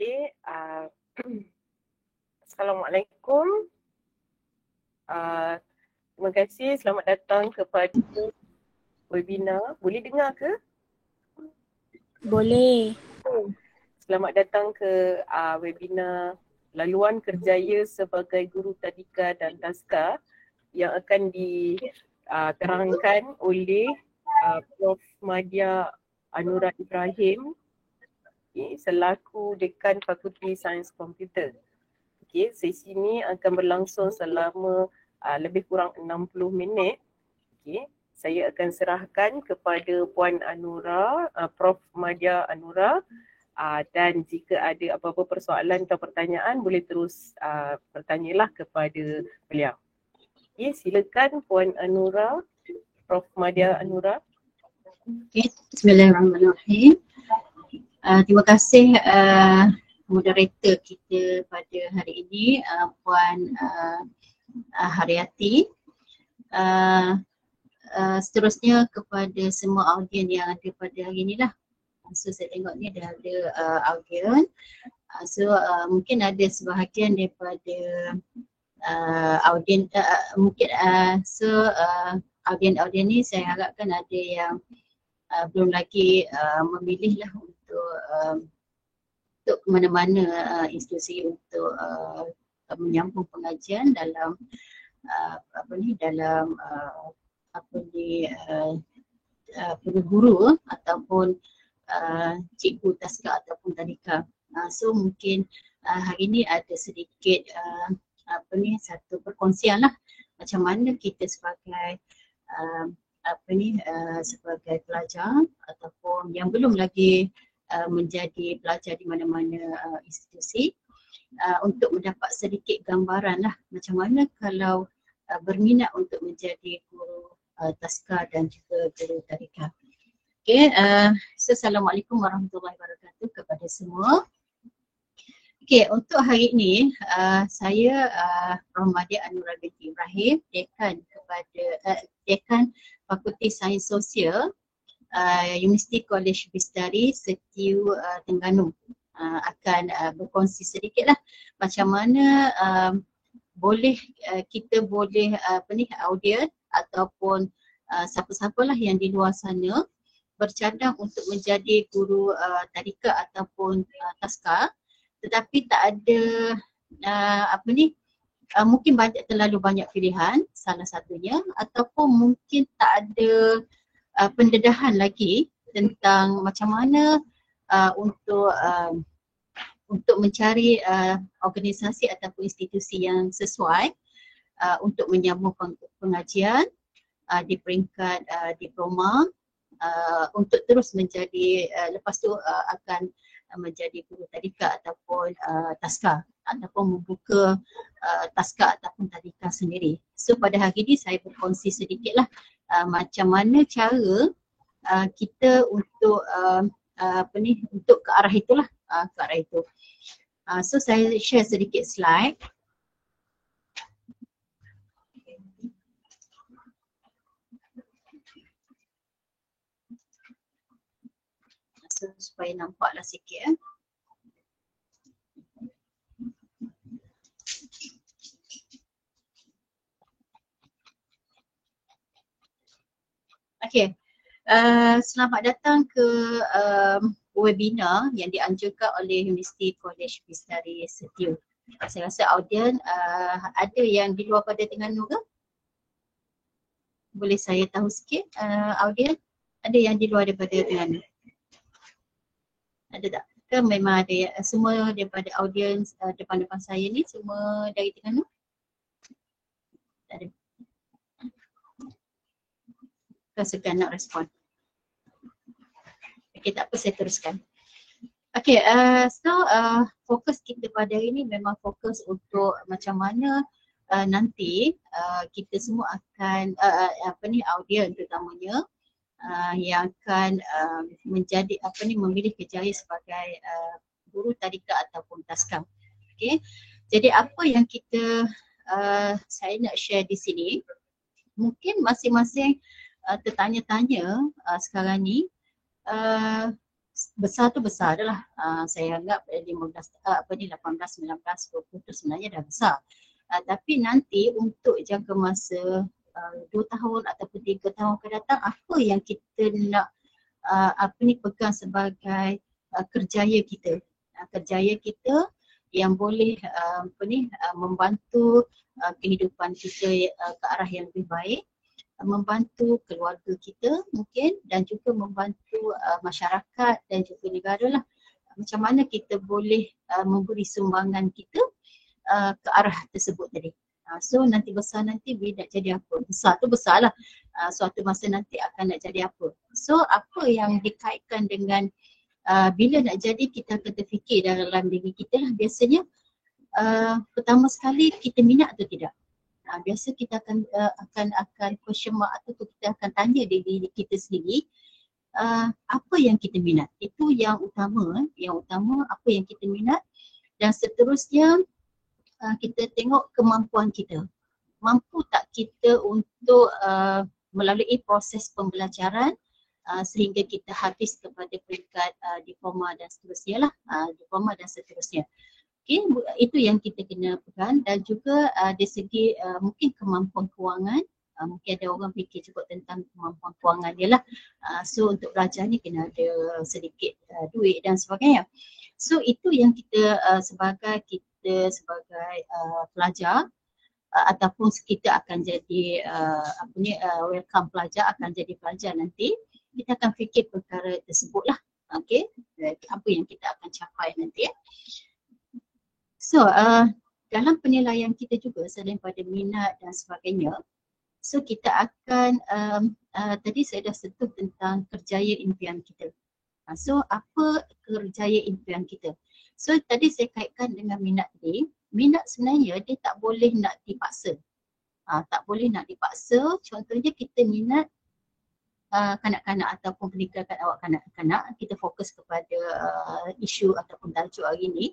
Okay, Assalamualaikum. Terima kasih, selamat datang kepada webinar. Boleh dengar ke? Boleh. Selamat datang ke webinar laluan kerjaya sebagai guru tadika dan taska yang akan diterangkan oleh Prof. Madya Anura Ibrahim, selaku Dekan Fakulti Sains Komputer. Okay, sesi ini akan berlangsung selama lebih kurang 60 minit. Okay, saya akan serahkan kepada Puan Anura, Prof. Madya Anura, dan jika ada apa-apa persoalan atau pertanyaan boleh terus bertanyalah kepada beliau. Okay, silakan Puan Anura, Prof. Madya Anura. Okay, bismillahirrahmanirrahim. Terima kasih moderator kita pada hari ini, Puan Haryati. Seterusnya kepada semua audien yang ada pada hari ini lah. So saya tengok ni ada audien. Mungkin ada sebahagian daripada audien audien ni saya harapkan ada yang belum lagi memilih lah untuk mana-mana institusi untuk menyambung pengajian dalam guru ataupun cikgu taska ataupun tadika. So mungkin hari ini ada sedikit satu perkongsian lah macam mana kita sebagai sebagai pelajar ataupun yang belum lagi menjadi pelajar di mana-mana institusi untuk mendapat sedikit gambaran lah macam mana kalau berminat untuk menjadi guru taska dan juga guru tadika. Okay, Assalamualaikum warahmatullahi wabarakatuh kepada semua. Okay, untuk hari ini saya Prof. Madya Anura binti Ibrahim, Dekan Fakulti Sains Sosial Universiti College Bistari Setiu Terengganu akan berkongsi sedikit lah macam mana kita boleh audien ataupun siapa-siapalah yang di luar sana bercadang untuk menjadi guru tadika ataupun taska, tetapi tak ada mungkin terlalu banyak pilihan salah satunya, ataupun mungkin tak ada pendedahan lagi tentang macam mana untuk mencari organisasi ataupun institusi yang sesuai untuk menyambung pengajian di peringkat diploma untuk terus menjadi lepas tu akan menjadi guru tadika ataupun taska ataupun membuka taska ataupun tadika sendiri. So pada hari ini saya berkongsi sedikitlah macam mana cara kita untuk untuk ke arah itulah, ke arah itu. So saya share sedikit slide. So, supaya nampaklah sikit. Okay, selamat datang ke webinar yang dianjurkan oleh Universiti College Bistari Setiu. Saya rasa audien ada yang di luar pada Terengganu ke? Boleh saya tahu sikit audien? Ada yang di luar daripada Terengganu? Ada tak? Ke memang ada yang, semua daripada audiens depan-depan saya ni semua dari Terengganu? Tak ada. Segan nak respon. Okay, tak apa, saya teruskan. Okay, so fokus kita pada hari ni memang fokus untuk macam mana nanti kita semua akan audien terutamanya yang akan menjadi memilih kerjaya sebagai guru tadika ataupun taska. Okay, jadi apa yang kita saya nak share di sini, mungkin masing-masing tertanya-tanya sekarang ni, besar tu besar adalah saya anggap 18, 19, 20 tu sebenarnya dah besar. Tapi nanti untuk jangka masa 2 tahun ataupun 3 tahun akan datang, apa yang kita nak pegang sebagai kerjaya kita. Kerjaya kita yang boleh membantu kehidupan kita ke arah yang lebih baik, membantu keluarga kita mungkin, dan juga membantu masyarakat dan juga negara lah. Macam mana kita boleh memberi sumbangan kita ke arah tersebut tadi. So nanti besar nanti bila nak jadi apa? Besar tu besar lah. Suatu masa nanti akan nak jadi apa. So apa yang dikaitkan dengan bila nak jadi, kita akan terfikir dalam diri kita lah. Biasanya pertama sekali kita minat atau tidak. Biasa kita akan question mark atau kita akan tanya diri kita sendiri, apa yang kita minat. Itu yang utama, apa yang kita minat, dan seterusnya kita tengok kemampuan kita. Mampu tak kita untuk melalui proses pembelajaran sehingga kita habis kepada peringkat diploma dan seterusnya lah, diploma dan seterusnya. Okay, itu yang kita kena pegang, dan juga dari segi mungkin kemampuan kewangan. Mungkin ada orang fikir juga tentang kemampuan kewangan dia lah. So untuk belajar ni kena ada sedikit duit dan sebagainya. So itu yang kita sebagai pelajar ataupun kita akan jadi welcome pelajar, akan jadi pelajar nanti, kita akan fikir perkara tersebut lah. Okay, apa yang kita akan capai nanti ya. So dalam penilaian kita juga selain pada minat dan sebagainya, so kita akan tadi saya dah sentuh tentang kerjaya impian kita. So apa kerjaya impian kita? So tadi saya kaitkan dengan minat tadi. Minat sebenarnya dia tak boleh nak dipaksa. Tak boleh nak dipaksa. Contohnya kita minat kanak-kanak ataupun pendidikan awak kanak-kanak, kita fokus kepada isu ataupun tajuk hari ini.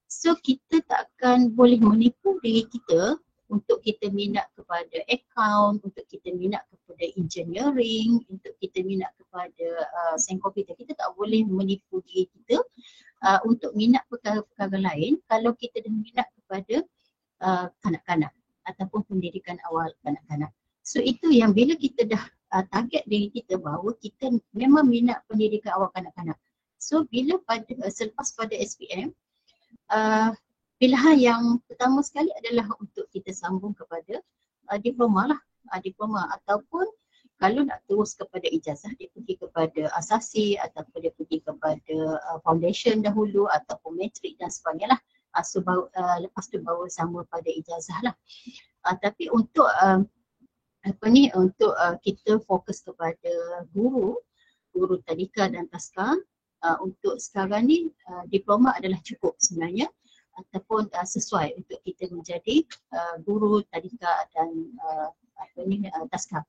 So kita tak akan boleh menipu diri kita untuk kita minat kepada account, untuk kita minat kepada engineering, untuk kita minat kepada sains komputer. Kita tak boleh menipu diri kita untuk minat perkara-perkara lain kalau kita dah minat kepada kanak-kanak ataupun pendidikan awal kanak-kanak. So itu yang bila kita dah target diri kita bahawa kita memang minat pendidikan awal kanak-kanak. So bila selepas pada SPM, pilihan yang pertama sekali adalah untuk kita sambung kepada diploma lah, diploma, ataupun kalau nak terus kepada ijazah, dia pergi kepada asasi ataupun dia pergi kepada foundation dahulu ataupun matrik dan sebagainya lah. So lepas tu baru sama pada ijazah lah. Tapi untuk untuk kita fokus kepada guru tadika dan taska. Untuk sekarang ni diploma adalah cukup sebenarnya, ataupun sesuai untuk kita menjadi guru tadika dan taska.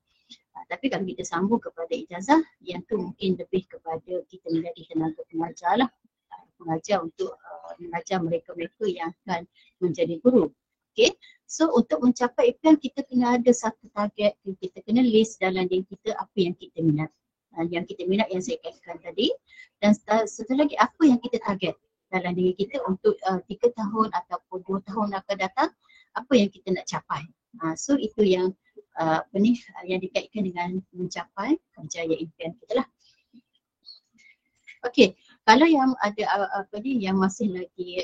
Tapi kalau kita sambung kepada ijazah, yang tu mungkin lebih kepada kita menjadi tenaga pengajar lah, mengajar untuk mengajar mereka-mereka yang akan menjadi guru. Okay, so untuk mencapai itu kita kena ada satu target, kita kena list dalam diri kita apa yang kita minat. Yang kita minat yang saya katakan tadi, dan satu lagi apa yang kita target dalam diri kita untuk 3 tahun ataupun 2 tahun akan datang, apa yang kita nak capai. So itu yang yang dikaitkan dengan mencapai kerjaya impian kita lah. Okey, kalau yang ada yang masih lagi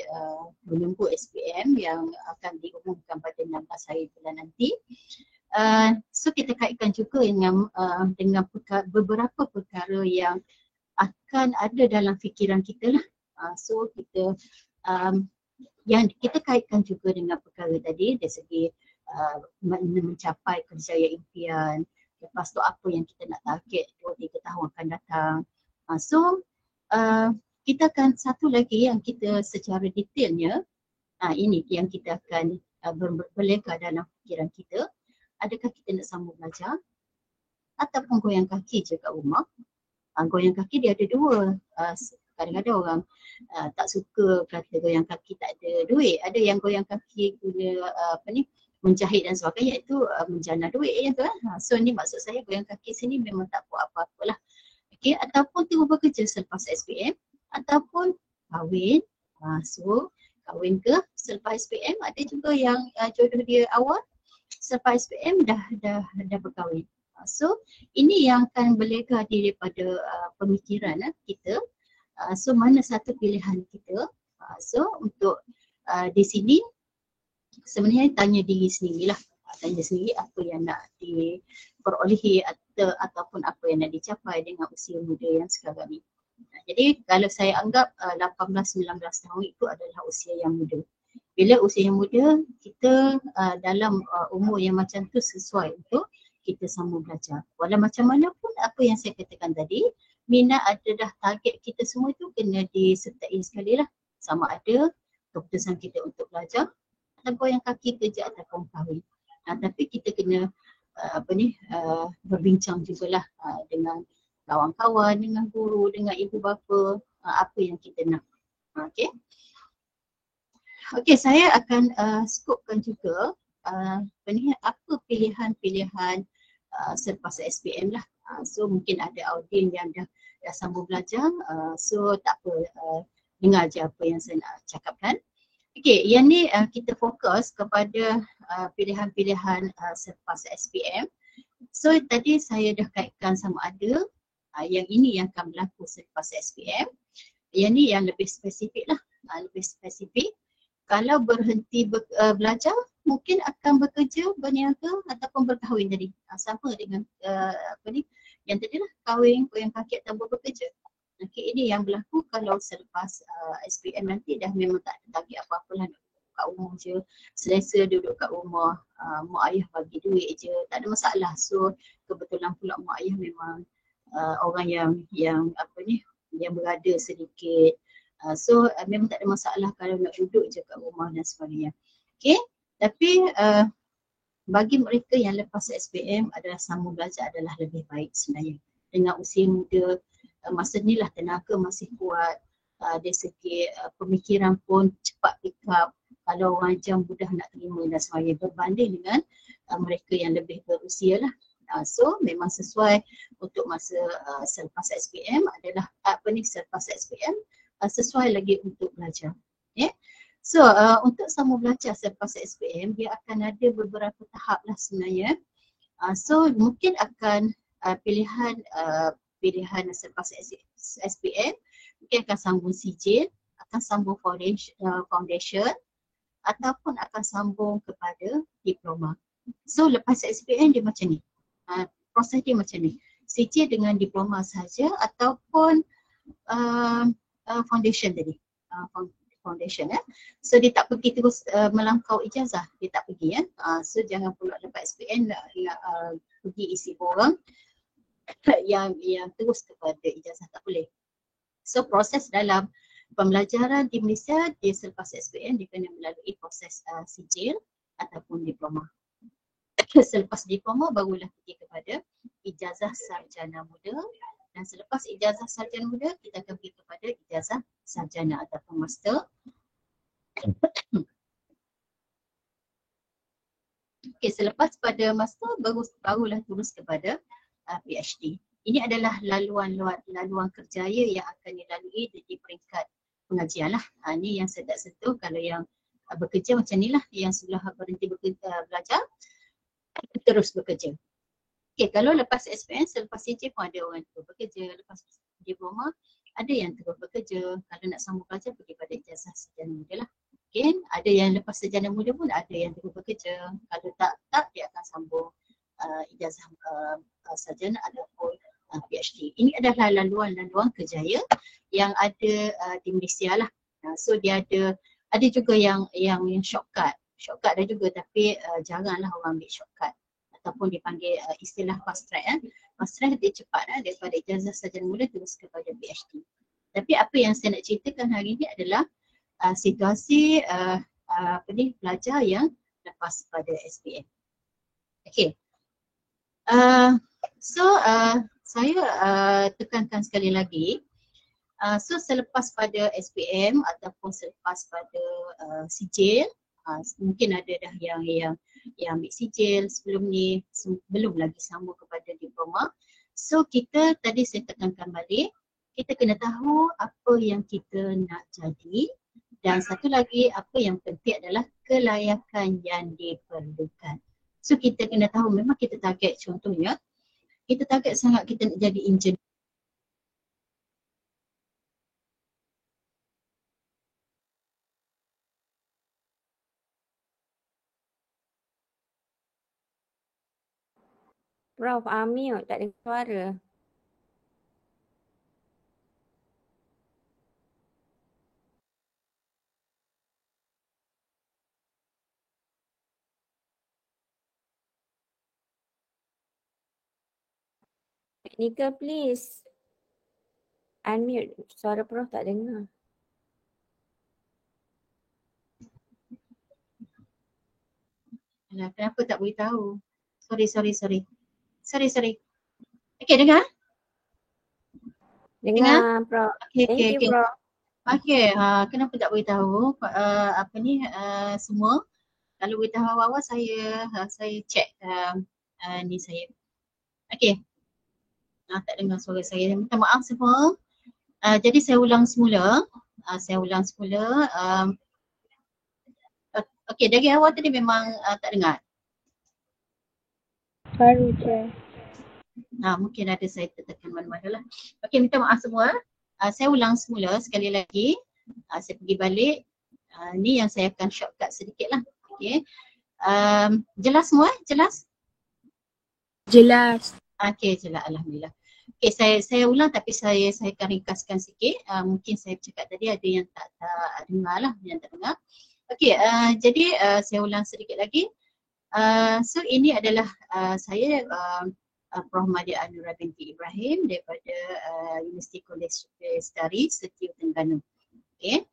menunggu SPM yang akan diumumkan pada 16 hari bulan nanti, so kita kaitkan juga dengan beberapa perkara yang akan ada dalam fikiran kita lah. So kita yang kita kaitkan juga dengan perkara tadi dari segi mencapai kerjaya impian, lepas tu apa yang kita nak target 2-3 tahun akan datang. So kita akan satu lagi yang kita secara detailnya, ini yang kita akan berleka dalam fikiran kita, adakah kita nak sambung belajar ataupun goyang kaki je kat rumah. Goyang kaki dia ada dua. Kadang-kadang orang tak suka kata goyang kaki tak ada duit. Ada yang goyang kaki guna menjahit dan sebagainya, itu menjana duit ya tu. So ni maksud saya goyang kaki sini memang tak buat apa-apa lah. Okay, ataupun terus bekerja selepas SPM ataupun kahwin. So kahwin ke selepas SPM, ada juga yang jodoh dia awal selepas SPM dah berkahwin. So ini yang akan berlega daripada pemikiran kita. So mana satu pilihan kita. So untuk di sini sebenarnya tanya diri sendirilah, tanya sendiri apa yang nak diperolehi ataupun apa yang nak dicapai dengan usia muda yang sekarang ni. Jadi kalau saya anggap 18-19 tahun itu adalah usia yang muda. Bila usia yang muda, kita dalam umur yang macam tu sesuai untuk kita sambung belajar. Walau macam mana pun apa yang saya katakan tadi, minat adalah target kita semua itu kena disertai sekali lah. Sama ada keputusan kita untuk belajar ataupun yang kaki kerja ataupun kahwin. Tapi kita kena berbincang jugalah dengan kawan-kawan, dengan guru, dengan ibu bapa, apa yang kita nak. Okay. Okay, saya akan skopkan juga apa pilihan-pilihan selepas SPM lah. So mungkin ada audien yang dah sambung belajar, so tak apa, dengar je apa yang saya nak cakapkan. Okay, yang ni kita fokus kepada pilihan-pilihan selepas SPM. So tadi saya dah kaitkan sama ada yang ini yang akan berlaku selepas SPM. Yang ni yang lebih spesifik lah, lebih spesifik. Kalau berhenti belajar, mungkin akan bekerja, berniaga ataupun berkahwin tadi. Sama dengan yang tadi lah, kahwin, goyang kaki ataupun bekerja. Okay, ini yang berlaku kalau selepas SPM nanti dah memang tak ada target apa-apa lah, duduk kat rumah je, selesa duduk kat rumah, mak ayah bagi duit je, tak ada masalah. So kebetulan pula mak ayah memang orang yang berada sedikit. So memang tak ada masalah kalau nak duduk je kat rumah dan sebagainya. Okay, tapi bagi mereka yang lepas SPM adalah sambung belajar adalah lebih baik sebenarnya. Dengan usia muda, masa ni lah tenaga masih kuat, dari segi pemikiran pun cepat pick up, kalau orang jam mudah nak terima dan sebagainya berbanding dengan mereka yang lebih berusia lah. So memang sesuai untuk masa selepas SPM adalah selepas SPM sesuai lagi untuk belajar. Yeah. So untuk sambung belajar selepas SPM dia akan ada beberapa tahap lah sebenarnya. So mungkin akan pilihan selepas SPM mungkin akan sambung sijil, akan sambung foundation ataupun akan sambung kepada diploma. So lepas SPM dia macam ni. Proses dia macam ni. Sijil dengan diploma saja ataupun foundation tadi. foundation So dia tak pergi terus melangkau ijazah, dia tak pergi So jangan pula dapat SPM nak pergi isi borang yang terus kepada ijazah, tak boleh. So proses dalam pembelajaran di Malaysia, dia selepas SPM dia kena melalui proses sijil ataupun diploma. Selepas diploma barulah pergi kepada ijazah sarjana muda, dan selepas ijazah sarjana muda kita akan pergi kepada ijazah sarjana ataupun master. Okay, selepas pada master barulah terus kepada PhD. Ini adalah laluan kerjaya yang akan dilalui di peringkat pengajian lah. Ini yang saya tak sentuh. Kalau yang bekerja macam ni lah, yang sudah berhenti belajar terus bekerja. Okay, kalau lepas SPM, selepas CJ pun ada orang terus bekerja. Lepas diploma ada yang terus bekerja. Kalau nak sambung belajar pergi pada ijazah sarjana muda lah. Okay, ada yang lepas sarjana muda pun ada yang terus bekerja. Kalau tak dia akan sambung ijazah sarjana ataupun PhD. Ini adalah laluan kerjaya yang ada di Malaysia lah. So dia ada juga yang shortcut. Shortcut ada juga, tapi jaranglah orang ambil shortcut ataupun dipanggil istilah fast track. Fast track dia cepat daripada ijazah sarjana muda terus kepada PhD. Tapi apa yang saya nak ceritakan hari ini adalah situasi pelajar yang lepas pada SPM. Okay. Saya tekankan sekali lagi, so selepas pada SPM ataupun selepas pada sijil, mungkin ada dah yang ambil sijil sebelum ni, belum lagi sambung kepada diploma. So kita tadi saya tekankan balik, kita kena tahu apa yang kita nak jadi, dan satu lagi apa yang penting adalah kelayakan yang diperlukan. So kita kena tahu, memang kita target, contohnya kita target sangat kita nak jadi engineer. Prof, mute, tak dengar suara. Technical please. Unmute, suara Prof tak dengar. Alah, kenapa tak beritahu? Sorry. Okay, dengar? Dengar Prof. Okay. Thank you Prof. Okay, kenapa tak beritahu semua? Kalau beritahu awal-awal saya check ni saya. Okay. Tak dengar suara saya. Minta maaf semua. Jadi saya ulang semula. Okay, dari awal tadi memang tak dengar. Baru je. Mungkin ada saya tertekan mana-mana lah. Okay, minta maaf semua. Saya ulang semula sekali lagi. Saya pergi balik. Ni yang saya akan shortcut sedikit lah. Okay. Jelas semua? Jelas? Jelas. Okay, jelas. Alhamdulillah. Okay, saya ulang tapi saya akan ringkaskan sikit. Mungkin saya cakap tadi ada yang tak dengar lah, yang tak dengar. Okay, jadi saya ulang sedikit lagi. So ini adalah saya Prof. Madia Anura binti Ibrahim daripada University College Lestari, Setiu Terengganu. Okay.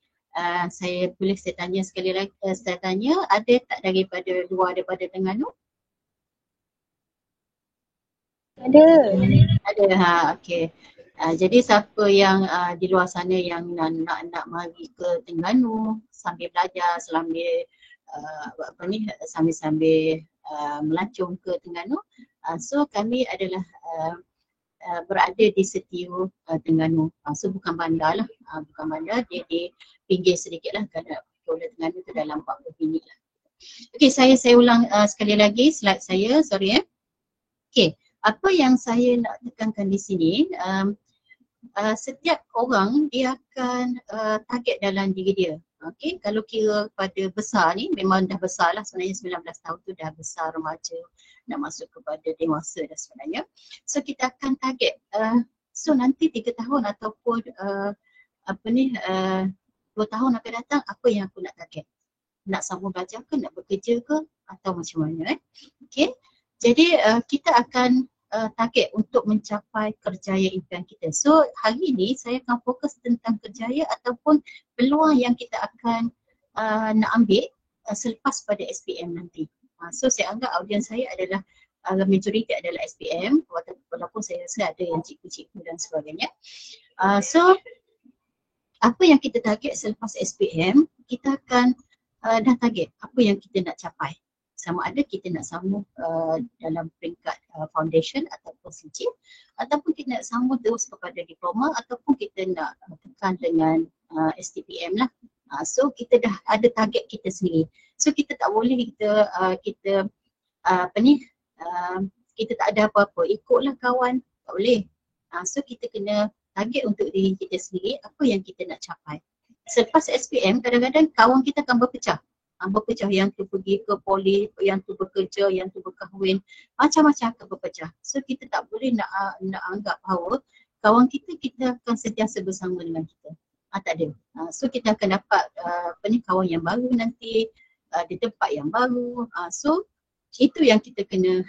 Saya tanya sekali lagi, saya tanya ada tak daripada luar daripada Terengganu? Ada, okay. Jadi siapa yang di luar sana yang nak mari ke Terengganu sambil belajar, sambil melancong ke Terengganu, so kami adalah berada di Setiu Terengganu. So bukan bandar lah, bukan bandar, dia di pinggir sedikit lah, kerana Pulau Terengganu tu dalam 40 minit lah. Okay, saya ulang sekali lagi slide saya, sorry. Okay, apa yang saya nak tekankan di sini, setiap orang dia akan target dalam diri dia. Okay, kalau kira pada besar ni memang dah besar lah sebenarnya, 19 tahun tu dah besar, remaja, nak masuk kepada dewasa dan sebenarnya. So kita akan target, so nanti 3 tahun ataupun 2 tahun akan datang apa yang aku nak target. Nak sambung belajar ke, nak bekerja ke atau macam mana Okay. Jadi kita akan target untuk mencapai kerjaya impian kita. So hari ini saya akan fokus tentang kerjaya ataupun peluang yang kita akan nak ambil selepas pada SPM nanti. So saya anggap audiens saya adalah majoriti adalah SPM walaupun saya rasa ada yang cikgu-cikgu dan sebagainya. So apa yang kita target selepas SPM, kita akan dah target apa yang kita nak capai. Sama ada kita nak sambung dalam peringkat foundation ataupun CJ, ataupun kita nak sambung terus kepada diploma, ataupun kita nak tekan dengan STPM lah. So kita dah ada target kita sendiri. So kita tak boleh kita kita tak ada apa-apa, ikutlah kawan, tak boleh. So kita kena target untuk diri kita sendiri apa yang kita nak capai. Selepas SPM kadang-kadang kawan kita akan berpecah. Yang tu pergi ke poli, yang tu bekerja, yang tu berkahwin, macam-macam akan berpecah. So kita tak boleh nak anggap bahawa kawan kita akan sentiasa bersama dengan kita. Tak ada. So kita akan dapat kawan yang baru nanti di tempat yang baru. So itu yang kita kena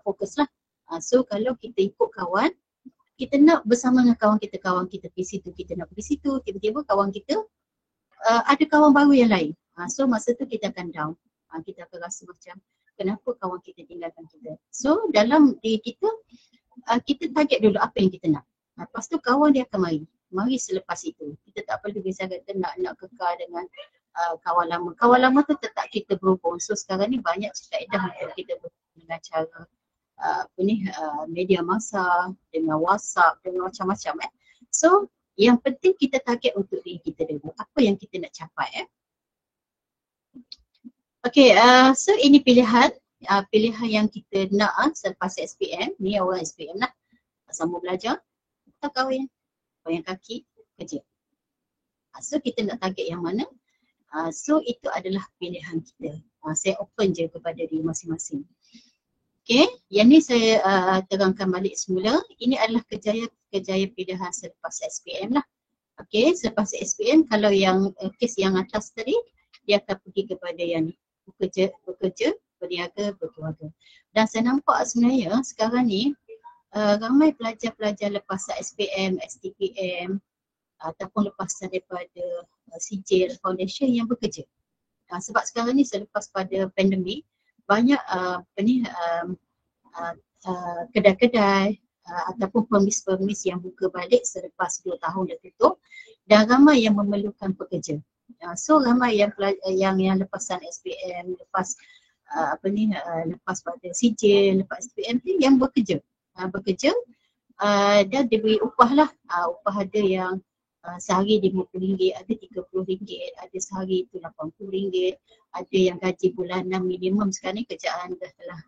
fokus lah. So kalau kita ikut kawan, kita nak bersama dengan kawan kita pergi situ, kita nak pergi situ, tiba-tiba kawan kita ada kawan baru yang lain. So masa tu kita akan down. Kita akan rasa macam kenapa kawan kita tinggalkan kita. So dalam diri kita, kita target dulu apa yang kita nak. Lepas tu kawan dia akan mari selepas itu. Kita tak perlu bisa kata nak kekal dengan kawan lama. Kawan lama tu tetap kita berhubung. So sekarang ni banyak kaedah untuk kita dengan cara media massa, dengan WhatsApp, dengan macam-macam So yang penting kita target untuk diri kita dulu. Apa yang kita nak capai Okay, so ini pilihan yang kita nak selepas SPM. Ni orang SPM lah, sambung belajar atau kahwin, bayang kaki, kerja. So kita nak target yang mana? So itu adalah pilihan kita. Saya open je kepada diri masing-masing. Okay, yang ni saya terangkan balik semula. Ini adalah kerjaya pilihan selepas SPM lah. Okay, selepas SPM kalau yang kes yang atas tadi, dia akan pergi kepada yang ni. Bekerja, berniaga, berkeluarga. Dan saya nampak sebenarnya sekarang ni ramai pelajar-pelajar lepas SPM, STPM ataupun lepas daripada CJ Foundation yang bekerja. Sebab sekarang ni selepas pada pandemik, banyak kedai-kedai ataupun permis-permis yang buka balik selepas 2 tahun dah tutup dan ramai yang memerlukan pekerja. So ramai yang lepasan SPM, lepas pada CJ, lepas SPM ni yang bekerja. Dan diberi upah lah. Upah ada yang sehari RM50, ada RM30, ada sehari itu RM80, ada yang gaji bulanan minimum. Sekarang ni kerjaan dah telah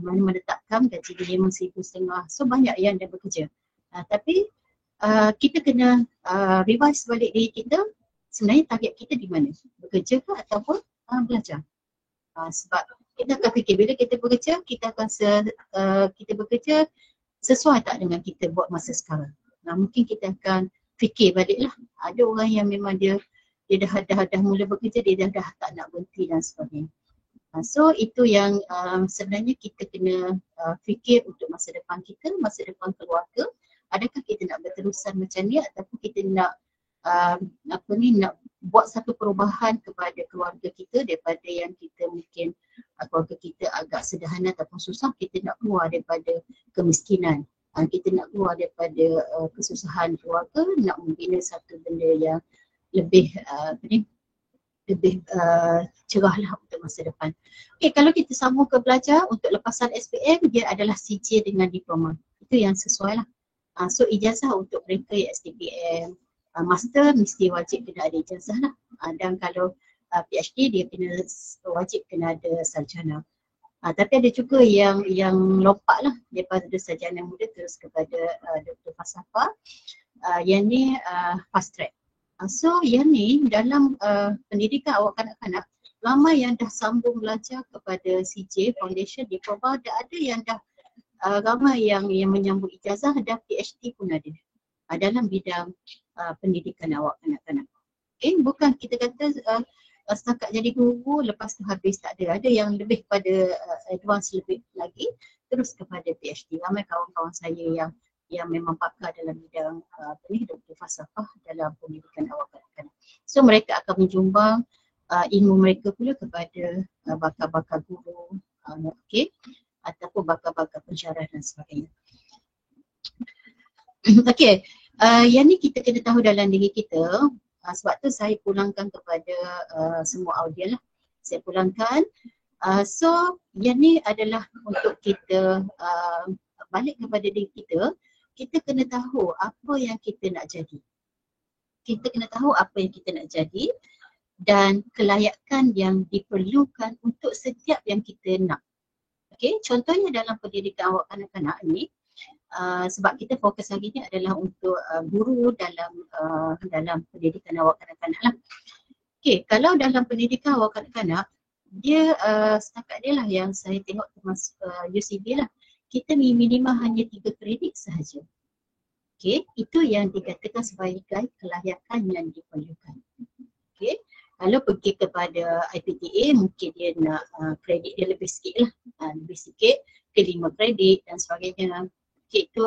menetapkan gaji minimum RM1,500. So banyak yang dah bekerja. Tapi kita kena revise balik diri kita. Sebenarnya target kita di mana? Bekerja ke ataupun belajar? Sebab kita akan fikir bila kita bekerja, kita bekerja sesuai tak dengan kita buat masa sekarang. Mungkin kita akan fikir baliklah. Ada orang yang memang dia dah mula bekerja, dia dah tak nak berhenti dan sebagainya. So itu yang sebenarnya kita kena fikir untuk masa depan kita, masa depan keluarga. Adakah kita nak berterusan macam ni ataupun kita nak nak buat satu perubahan kepada keluarga kita daripada yang kita mungkin keluarga kita agak sederhana ataupun susah, kita nak keluar daripada kemiskinan. Kita nak keluar daripada kesusahan keluarga, nak membina satu benda yang lebih cerah lah untuk masa depan. Okay, kalau kita sambung ke belajar untuk lepasan SPM, dia adalah CJ dengan diploma. Itu yang sesuai lah. So ijazah untuk mereka yang STPM, master mesti wajib kena ada ijazah lah. Dan kalau PhD dia wajib kena ada sarjana. Tapi ada juga yang lompat lah daripada sarjana muda terus kepada Dr. Falsafah. Yang ni fast track. So yang ni dalam pendidikan awak kanak-kanak, ramai yang dah sambung belajar kepada CJ Foundation, diploma, dan ada yang dah ramai yang menyambung ijazah dan PhD pun ada dalam bidang pendidikan awak kanak-kanak. Bukan kita kata setakat jadi guru lepas tu habis, tak ada. Ada yang lebih pada advance lebih lagi, terus kepada PhD. Ramai kawan-kawan saya yang memang pakar dalam bidang doktor falsafah dalam pendidikan awal kanak-kanak. So mereka akan menjumbang ilmu mereka pula kepada bakal-bakal guru, ataupun bakal-bakal pensyarah dan sebagainya. Okey, yang ni kita kena tahu dalam diri kita. Sebab tu saya pulangkan kepada semua audiens lah. Saya pulangkan. So yang ni adalah untuk kita balik kepada diri kita. Kita kena tahu apa yang kita nak jadi. Kita kena tahu apa yang kita nak jadi dan kelayakan yang diperlukan untuk setiap yang kita nak. Okey, contohnya dalam pendidikan awak kanak-kanak ni, sebab kita fokus hari ni adalah untuk guru dalam pendidikan awak kanak-kanak lah. Okey, kalau dalam pendidikan awak kanak-kanak, dia setakat dia lah yang saya tengok termasuk UCB lah, kita minima hanya 3 kredit sahaja. Okey, itu yang dikatakan sebagai kelayakan yang diperlukan. Okey, kalau pergi kepada IPTA mungkin dia nak kredit dia lebih sikit lah, lebih sikit ke 5 kredit dan sebagainya. Okey, itu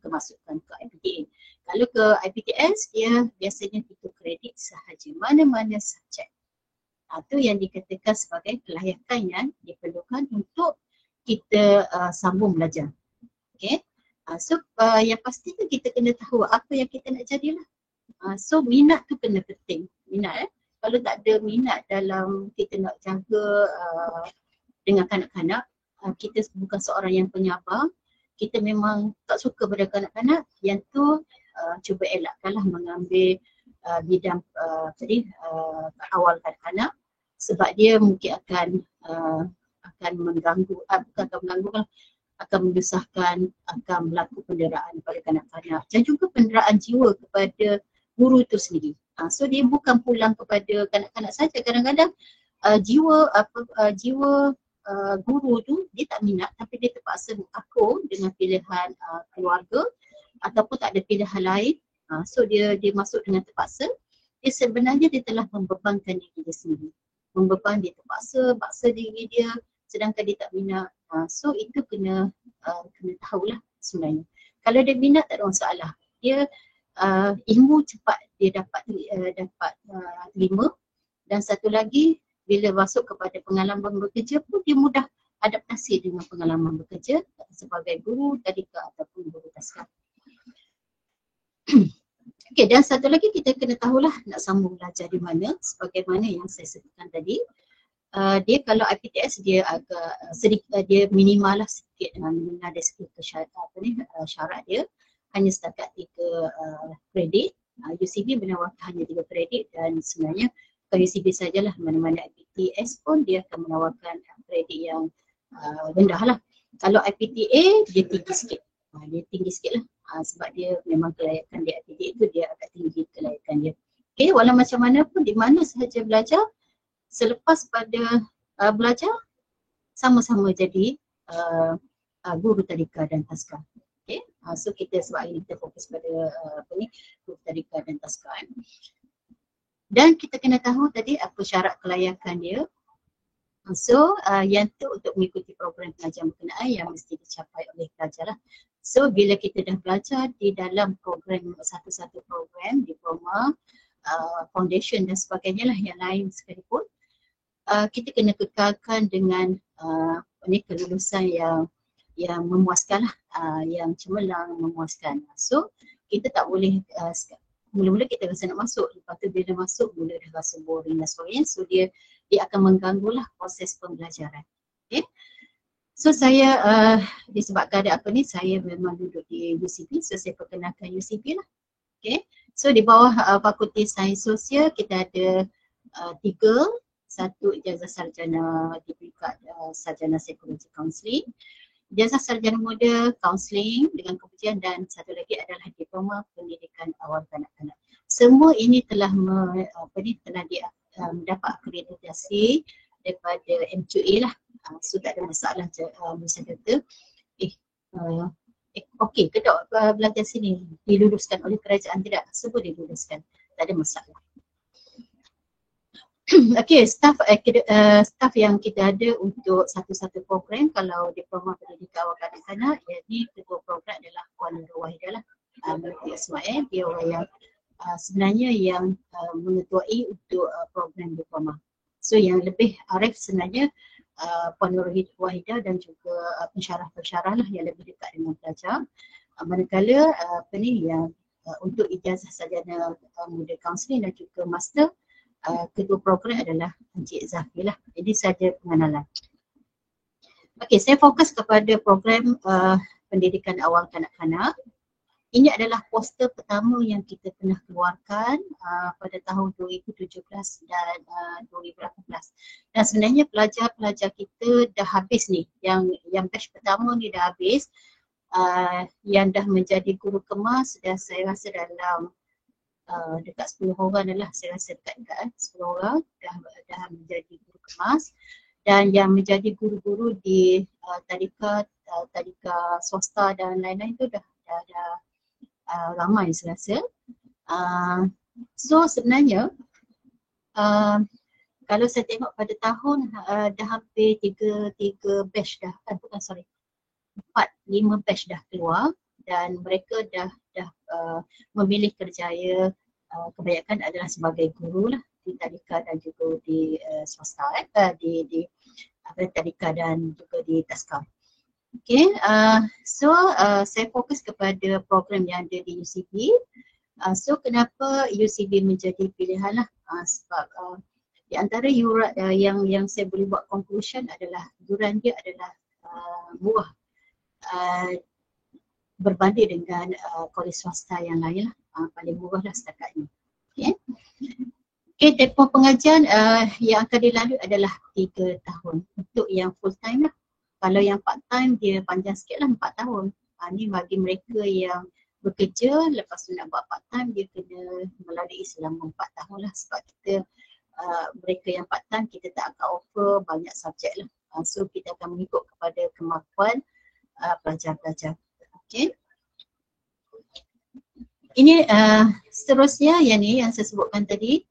kemasukan ke IPTA. Kalau ke IPTS dia biasanya 3 kredit sahaja, mana-mana subjek. Itu yang dikatakan sebagai kelayakan yang diperlukan untuk kita sambung belajar. Okey. So yang pasti tu kita kena tahu apa yang kita nak jadilah. So minat tu kena penting. Minat Kalau tak ada minat dalam kita nak jaga dengan kanak-kanak, kita bukan seorang yang penyabar, kita memang tak suka pada kanak-kanak, yang tu cuba elakkanlah mengambil bidang awal kanak-kanak, sebab dia mungkin akan mengganggu, bukan akan mengganggu lah, akan menyusahkan, akan berlaku penderaan pada kanak-kanak dan juga penderaan jiwa kepada guru itu sendiri. So dia bukan pulang kepada kanak-kanak saja, kadang-kadang jiwa guru tu dia tak minat tapi dia terpaksa akur dengan pilihan keluarga ataupun tak ada pilihan lain. So dia masuk dengan terpaksa. Dia sebenarnya dia telah membebankan diri dia sendiri. Membeban dia paksa diri dia sedangkan dia tak minat. So itu kena tahulah sebenarnya. Kalau dia minat tak ada masalah. Dia ilmu cepat dia dapat terima, dan satu lagi bila masuk kepada pengalaman bekerja pun dia mudah adaptasi dengan pengalaman bekerja sebagai guru tadika ataupun guru taska. Okey, dan satu lagi kita kena tahulah nak sambung belajar di mana, sebagaimana yang saya sebutkan tadi. Dia kalau IPTS dia agak sedikit, dia minimal lah sikit, minimal dari segi syarat dia hanya setakat 3 kredit. UCB menawarkan hanya 3 kredit dan sebenarnya bukan UCB sajalah, mana-mana IPTS pun dia akan menawarkan kredit yang rendah lah. Kalau IPTA dia tinggi sikit, lah sebab dia memang kelayakan di IPTA itu dia agak tinggi kelayakan dia. Okay, walau macam mana pun di mana sahaja belajar, selepas pada belajar sama-sama jadi guru tadika dan taska. Okay, so kita sebab ini kita fokus pada guru tadika dan taska. Dan kita kena tahu tadi apa syarat kelayakan dia. So yang tu untuk mengikuti program pengajaran berkenaan yang mesti dicapai oleh pelajar lah. So bila kita dah belajar di dalam program, satu-satu program, diploma, foundation dan sebagainya lah yang lain sekalipun, kita kena kekalkan dengan kelulusan yang memuaskan lah, yang cemerlang, memuaskan. So kita tak boleh mula-mula kita rasa nak masuk, lepas tu bila masuk mula dah rasa boring dan sebagainya. So dia akan mengganggulah proses pembelajaran. Okay. So saya disebabkan ada apa ni, saya memang duduk di UCB, so saya perkenalkan UCB lah. Okay. So di bawah Fakulti Sains Sosial kita ada 3, satu ijazah sarjana di peringkat sarjana psikologi kaunseling, ijazah sarjana muda kaunseling dengan kemudian, dan satu lagi adalah diploma pendidikan awal kanak-kanak. Semua ini telah mendapat akreditasi daripada MQA lah. So tak ada masalah bisa kata okey kedok belajar sini diluluskan oleh kerajaan, tidak, semua diluluskan, tak ada masalah. Okey, staff yang kita ada untuk satu-satu program kalau diploma pendidikan awal kanak-kanak, jadi ketua program adalah Puan Nurul Wahidah lah. Menurut Ismail, dia orang yang sebenarnya yang mengetuai untuk program diploma. So yang lebih arif sebenarnya Puan Nurul Wahidah dan juga pensyarah-pensyarah lah yang lebih dekat dengan pelajar. Manakala yang untuk ijazah sarjana muda kaunseling dan juga master, kedua program adalah Encik Zafi lah. Jadi saja pengenalan. Okey, saya fokus kepada program pendidikan awal kanak-kanak. Ini adalah poster pertama yang kita pernah keluarkan pada tahun 2017 dan 2018. Dan sebenarnya pelajar-pelajar kita dah habis ni. Yang batch pertama ni dah habis. Yang dah menjadi guru kemas dan saya rasa dalam dekat 10 orang adalah, saya rasa dekat 10 orang dah menjadi guru kemas, dan yang menjadi guru-guru di tadika swasta dan lain-lain tu dah ramai saya rasa. So sebenarnya kalau saya tengok pada tahun dah hampir 3 batch dah, bukan sorry, 4-5 batch dah keluar dan mereka dah memilih kerjaya kebanyakan adalah sebagai guru lah di tadika dan juga di swasta, di tadika dan juga di taska. Okay, saya fokus kepada program yang ada di UCB. So kenapa UCB menjadi pilihan lah? Sebab di antara yuran yang saya boleh buat conclusion adalah yuran dia adalah murah berbanding dengan kolej swasta yang lain lah. Paling murah lah setakat ni. Okay, tempoh pengajian yang akan dilalui adalah 3 tahun untuk yang full time lah. Kalau yang part time dia panjang sikit lah, 4 tahun. Ni bagi mereka yang bekerja lepas tu nak buat part time, dia kena melalui selama 4 tahun lah. Sebab kita mereka yang part time kita tak akan offer banyak subjek lah. So kita akan mengikut kepada kemampuan pelajar-pelajar. Okay. Ini seterusnya yang saya sebutkan tadi.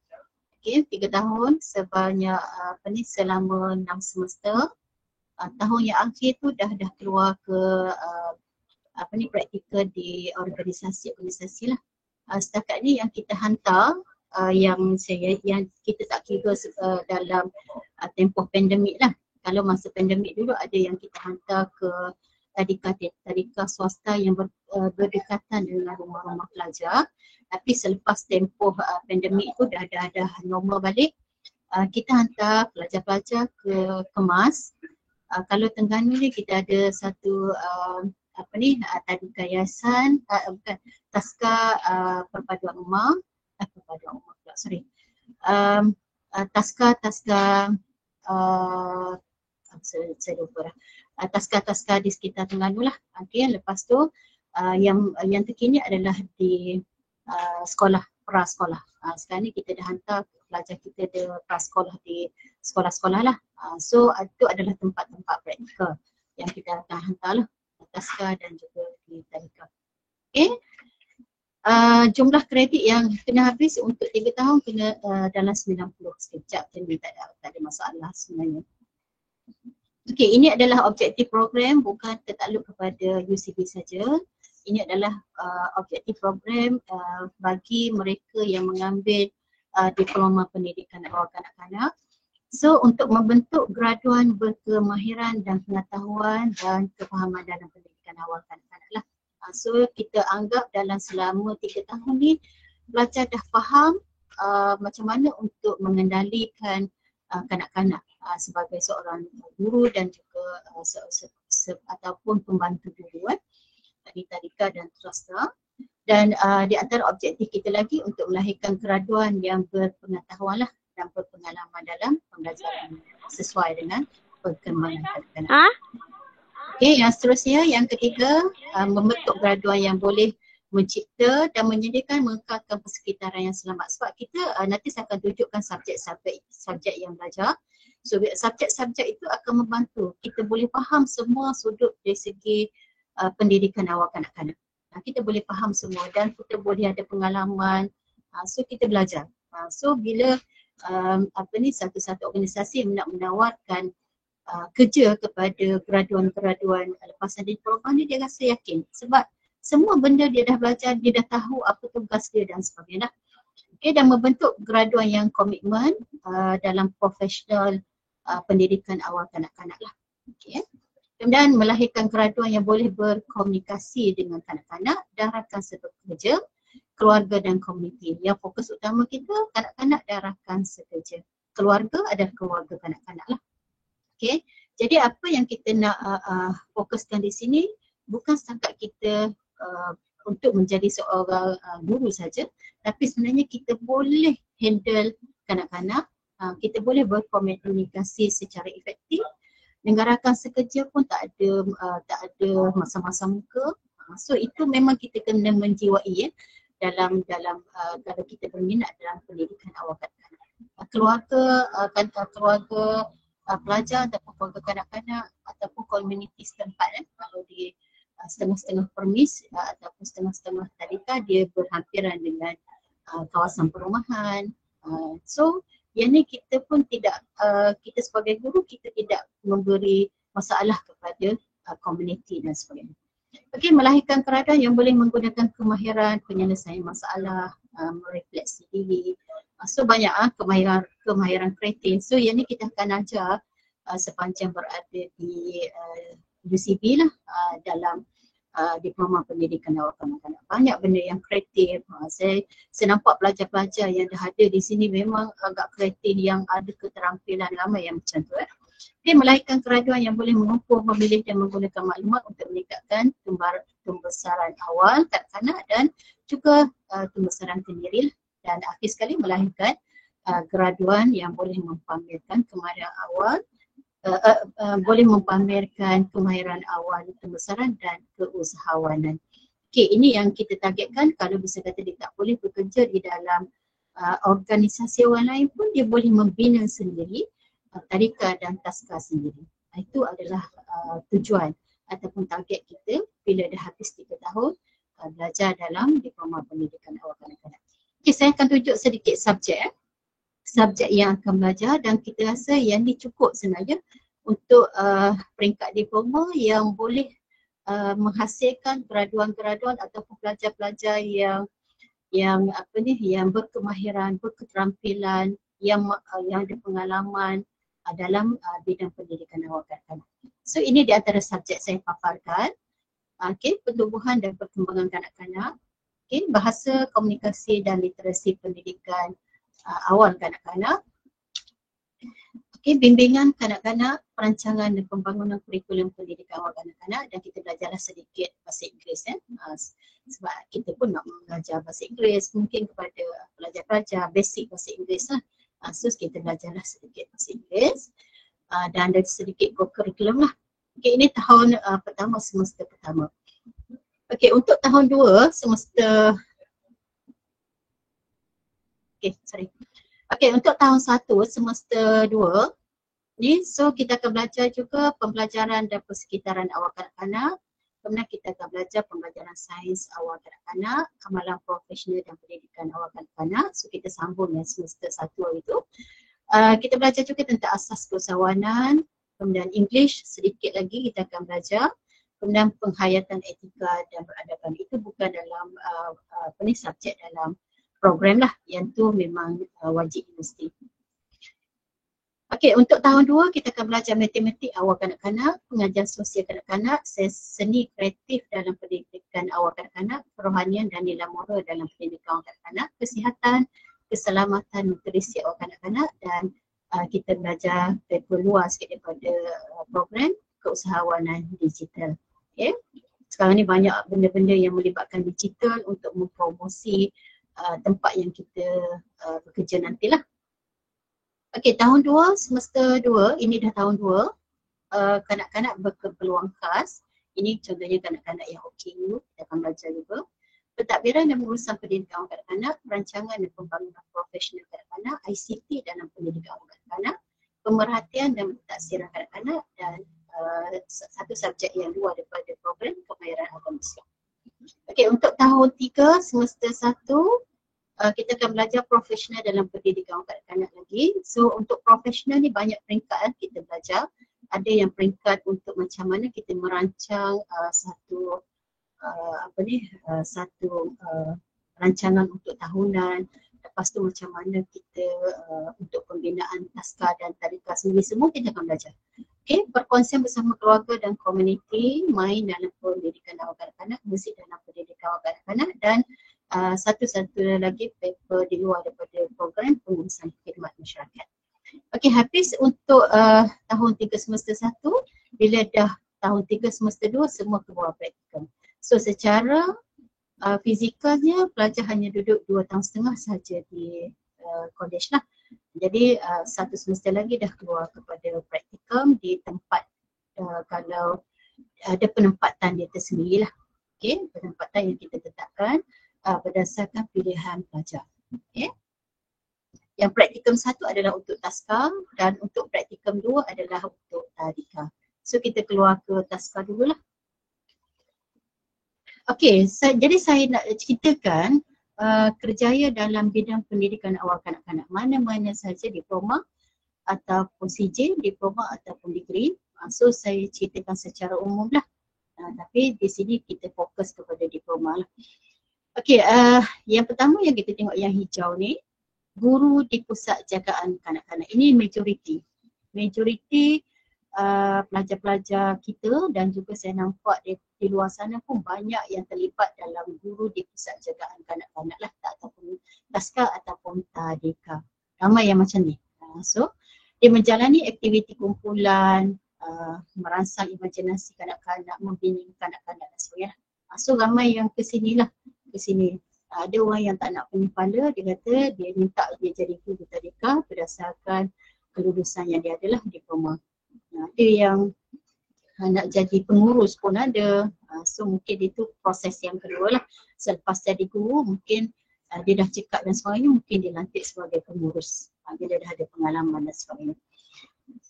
Okay, 3 tahun sebanyak selama 6 semester. Tahun yang akhir tu dah keluar ke praktikal di organisasi lah. Setakat ni yang kita hantar yang kita tak kira dalam tempoh pandemik lah. Kalau masa pandemik dulu ada yang kita hantar ke tadika swasta yang berdekatan dengan rumah-rumah pelajar. Tapi selepas tempoh pandemik tu dah normal balik, kita hantar pelajar-pelajar ke kemas. Kalau Terengganu ni kita ada satu tadika yayasan, bukan, taska perpaduan ummah, taska saya lupa dah. Taska-taska di sekitar Terengganu lah. Okay, lepas tu yang terkini adalah di sekolah, prasekolah. Sekarang ni kita dah hantar pelajar kita di prasekolah di sekolah-sekolah lah. So itu adalah tempat-tempat praktikal yang kita akan hantar lah, taska dan juga di tadika. Okay. Jumlah kredit yang kena habis untuk 3 tahun kena dalam 90 sekejap je ni, tak ada masalah sebenarnya. Okay, ini adalah objektif program, bukan tertakluk kepada UCB saja. Ini adalah objektif program bagi mereka yang mengambil diploma pendidikan awal kanak-kanak. So untuk membentuk graduan berkemahiran dan pengetahuan dan kefahaman dalam pendidikan awal kanak-kanak lah. So kita anggap dalam selama 3 tahun ni pelajar dah faham macam mana untuk mengendalikan kanak-kanak sebagai seorang guru dan juga ataupun pembantu guru di tadika dan swasta. Dan di antara objektif kita lagi untuk melahirkan graduan yang berpengetahuan lah dan berpengalaman dalam pembelajaran sesuai dengan perkembangan kanak-kanak. Okay, yang seterusnya, yang ketiga, membentuk graduan yang boleh mencipta dan menyediakan mengekalkan persekitaran yang selamat. Sebab kita nanti saya akan tunjukkan subjek yang belajar. So subjek-subjek itu akan membantu kita boleh faham semua sudut dari segi pendidikan awal kanak-kanak. Kita boleh faham semua dan kita boleh ada pengalaman. So kita belajar. So bila satu-satu organisasi yang nak menawarkan kerja kepada graduan-graduan lepasan diploma ni, dia rasa yakin sebab semua benda dia dah belajar, dia dah tahu apa tugas dia dan sebagainya. Okay, dan membentuk graduan yang komitmen dalam profesional pendidikan awal kanak-kanak lah. Okay. Kemudian melahirkan graduan yang boleh berkomunikasi dengan kanak-kanak dan rakan sekerja, keluarga dan komuniti. Yang fokus utama kita kanak-kanak dan rakan sekerja. Keluarga adalah keluarga kanak-kanak lah. Okay. Jadi apa yang kita nak fokuskan di sini bukan setakat kita untuk menjadi seorang guru saja, tapi sebenarnya kita boleh handle kanak-kanak, kita boleh berkomunikasi secara efektif. Dengan rakan sekerja pun tak ada masa-masa muka. So itu memang kita kena menjiwai dalam kalau kita berminat dalam pendidikan awal kanak-kanak. Keluarga pelajar ataupun keluarga kanak-kanak ataupun komuniti setempat, kalau di setengah-setengah permis ataupun setengah-setengah tadika dia berhampiran dengan kawasan perumahan. So yang ni kita pun tidak, kita sebagai guru kita tidak memberi masalah kepada komuniti dan sebagainya. Okey, melahirkan keadaan yang boleh menggunakan kemahiran penyelesaian masalah, merefleksi diri. So banyak kemahiran kreatif. So yang ni kita akan ajar sepanjang berada di UCB lah, dalam diploma pendidikan awal kanak-kanak. Banyak benda yang kreatif. Saya nampak pelajar-pelajar yang dah ada di sini memang agak kreatif, yang ada keterampilan lama yang macam tu. Okay, melahirkan kerajuan yang boleh mengumpul, memilih dan menggunakan maklumat untuk meningkatkan pembesaran awal kanak-kanak dan juga pembesaran sendiri. Dan akhir sekali melahirkan graduan yang boleh mempamerkan kemahiran awal, boleh mempamerkan kemahiran awal pembesaran dan keusahawanan. Okey, ini yang kita targetkan. Kalau bisa kata dia tak boleh bekerja di dalam organisasi orang lain pun, dia boleh membina sendiri tadika dan taska sendiri. Itu adalah tujuan ataupun target kita bila dah habis 3 tahun belajar dalam diploma pendidikan awal kanak-kanak. Okey, saya akan tunjuk sedikit subjek yang akan belajar, dan kita rasa yang ni cukup sebenarnya untuk peringkat diploma yang boleh menghasilkan graduan-graduan ataupun pelajar-pelajar yang berkemahiran, berketerampilan, yang ada pengalaman dalam bidang pendidikan awal kanak-kanak. So ini di antara subjek saya paparkan. Okey, pertumbuhan dan perkembangan kanak-kanak. Okey, bahasa, komunikasi dan literasi pendidikan awal kanak-kanak. Okey, bimbingan kanak-kanak, perancangan dan pembangunan kurikulum pendidikan awal kanak-kanak, dan kita belajarlah sedikit bahasa Inggeris sebab kita pun nak mengajar bahasa Inggeris mungkin kepada pelajar-pelajar, basic bahasa Inggeris lah. So kita belajarlah sedikit bahasa Inggeris dan ada sedikit kurikulum lah. Okey, ini tahun pertama, semester pertama. Okey, untuk tahun 2 semester Okey, untuk tahun 1 semester 2 ni, so kita akan belajar juga pembelajaran dan persekitaran awal kanak-kanak. Kemudian kita akan belajar pembelajaran sains awal kanak-kanak, amalan profesional dan pendidikan awal kanak-kanak. So kita sambung yang semester 1 itu. Kita belajar juga tentang asas keusahawanan, kemudian English sedikit lagi kita akan belajar. Kemudian penghayatan etika dan peradaban, itu bukan dalam subjek dalam program lah, yang tu memang wajib mesti. Okey, untuk tahun 2 kita akan belajar matematik awal kanak-kanak, pengajaran sosial kanak-kanak, seni kreatif dalam pendidikan awal kanak-kanak, kerohanian dan nilai moral dalam pendidikan awal kanak-kanak, kesihatan, keselamatan nutrisi awal kanak-kanak, dan kita belajar paper luar sikit daripada program keusahawanan digital. Okay. Sekarang ni banyak benda-benda yang melibatkan digital untuk mempromosi tempat yang kita bekerja nantilah. Okey, tahun 2, semester 2, ini dah tahun 2, kanak-kanak berkeperluan khas. Ini contohnya kanak-kanak yang OKU, kita akan belajar juga. Pentadbiran dan pengurusan pendidikan awal kanak-kanak, perancangan dan pembangunan profesional kanak-kanak, ICT dalam pendidikan awal kanak-kanak, pemerhatian dan pentaksiran kanak-kanak, dan satu subjek yang luar daripada program kemahiran agama Islam. Okey, untuk tahun 3 semester 1 kita akan belajar profesional dalam pendidikan kanak-kanak lagi. So untuk profesional ni banyak peringkat kita belajar. Ada yang peringkat untuk macam mana kita merancang satu rancangan untuk tahunan. Lepas tu macam mana kita untuk pembinaan taska dan tadika sendiri, semua kita akan belajar. Okay, perkongsian bersama keluarga dan komuniti, main dalam pendidikan awal kanak-kanak, musik dalam pendidikan awal kanak-kanak, dan satu-satu lagi paper di luar daripada program pengurusan khidmat masyarakat. Okey, habis untuk tahun 3 semester 1, bila dah tahun 3 semester 2 semua keluar praktikum. So secara fizikalnya pelajar hanya duduk 2 tahun setengah sahaja di college lah. Jadi satu semester lagi dah keluar kepada praktikum di tempat kalau ada penempatan dia tersendiri lah. Okey, penempatan yang kita tetapkan berdasarkan pilihan pelajar. Okay. Yang praktikum 1 adalah untuk taska dan untuk praktikum 2 adalah untuk tadika. So kita keluar ke taska dulu lah. Okey, jadi saya nak ceritakan kerjaya dalam bidang pendidikan awal kanak-kanak. Mana-mana saja diploma ataupun CJ, diploma ataupun degree. So saya ceritakan secara umum lah. Tapi di sini kita fokus kepada diploma lah. Okey, yang pertama yang kita tengok yang hijau ni, guru di pusat jagaan kanak-kanak. Ini majoriti. Majoriti pelajar-pelajar kita dan juga saya nampak di luar sana pun banyak yang terlibat dalam guru di pusat jagaan kanak-kanak lah, ataupun taska ataupun tadika. Ramai yang macam ni. So, dia menjalani aktiviti kumpulan, merangsang imajinasi kanak-kanak, membina kanak-kanak dan sebagainya. So, ramai yang ke sini lah. Ke sini. Ada orang yang tak nak punya kepala, dia kata dia minta dia jadi guru tadika berdasarkan kelulusan yang dia adalah diploma. Ada yang nak jadi pengurus pun ada. So mungkin itu proses yang kedua lah. Selepas jadi guru mungkin dia dah cekap dan sebagainya, mungkin dia lantik sebagai pengurus bila dah ada pengalaman dan sebagainya.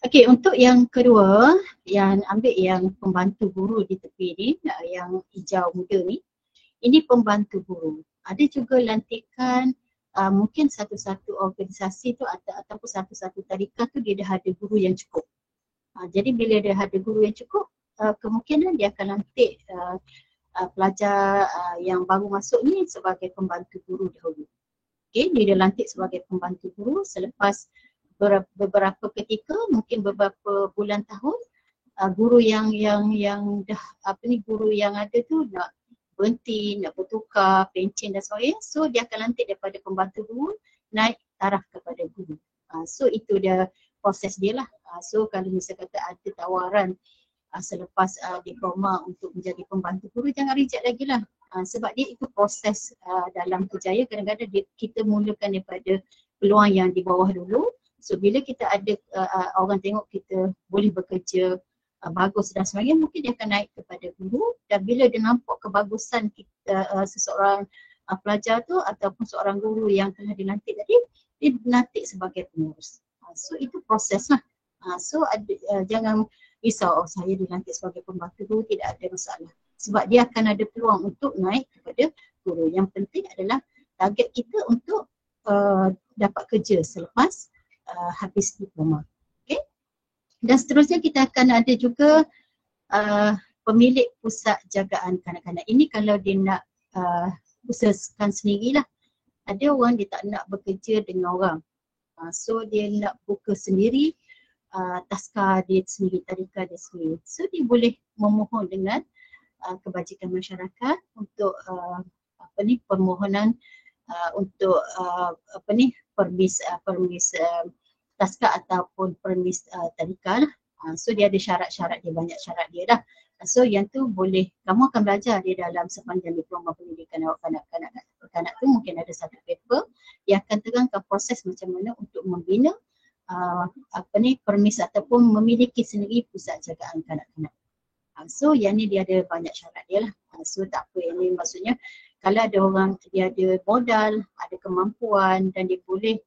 Okey, untuk yang kedua, yang ambil yang pembantu guru di tepi ni, yang hijau muda ni, ini pembantu guru. Ada juga lantikan mungkin satu-satu organisasi tu ataupun satu-satu tadika tu dia dah ada guru yang cukup. Jadi bila dia ada guru yang cukup, kemungkinan dia akan lantik pelajar yang baru masuk ni sebagai pembantu guru dahulu. Okay, dia lantik sebagai pembantu guru selepas beberapa ketika, mungkin beberapa bulan tahun, guru yang dah guru yang ada tu nak berhenti, nak bertukar, pencen dan sebagainya. So dia akan lantik daripada pembantu guru naik taraf kepada guru. So itu dia proses dia lah. So kalau misalnya kata ada tawaran selepas diploma untuk menjadi pembantu guru, jangan reject lagi lah. Sebab dia itu proses dalam kerjaya. Kadang-kadang kita mulakan daripada peluang yang di bawah dulu. So bila kita ada orang tengok kita boleh bekerja bagus dan sebagainya, mungkin dia akan naik kepada guru, dan bila dia nampak kebagusan kita, seseorang pelajar tu ataupun seorang guru yang telah dilantik tadi, dia dilantik sebagai pengurus. So itu proses lah. So jangan risau, saya dilantik sebagai pembantu guru, tidak ada masalah. Sebab dia akan ada peluang untuk naik kepada guru. Yang penting adalah target kita untuk dapat kerja selepas habis diploma. Okay? Dan seterusnya kita akan ada juga pemilik pusat jagaan kanak-kanak. Ini kalau dia nak usahakan sendirilah. Ada orang dia tak nak bekerja dengan orang. So dia nak buka sendiri taska dia sendiri, tadika dia sendiri. So dia boleh memohon dengan kebajikan masyarakat untuk permohonan untuk permis taska ataupun permis tadika lah. So dia ada syarat-syarat dia, banyak syarat dia dah. So yang tu boleh, kamu akan belajar dia dalam sepanjang diploma pendidikan awal kanak-kanak tu, mungkin ada satu paper yang akan terangkan proses macam mana untuk membina permis ataupun memiliki sendiri pusat jagaan kanak-kanak. So yang ni dia ada banyak syarat dia lah. So tak apa, yang ni maksudnya kalau ada orang dia ada modal, ada kemampuan dan dia boleh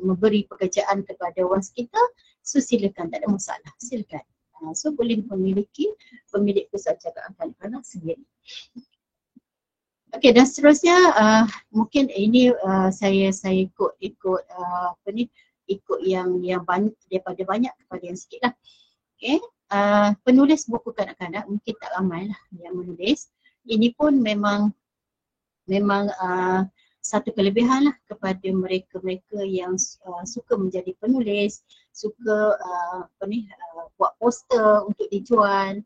memberi pekerjaan kepada orang sekitar, so silakan, tak ada masalah, silakan. So boleh memiliki pemilik pusat jagaan kanak-kanak sendiri. Okey, dan seterusnya mungkin ini saya ikut apa ni, ikut yang banyak daripada banyak kepada yang sikit lah. Okey, penulis buku kanak-kanak mungkin tak ramai lah yang menulis. Ini pun memang satu kelebihan lah kepada mereka-mereka yang suka menjadi penulis, suka buat poster untuk dijual.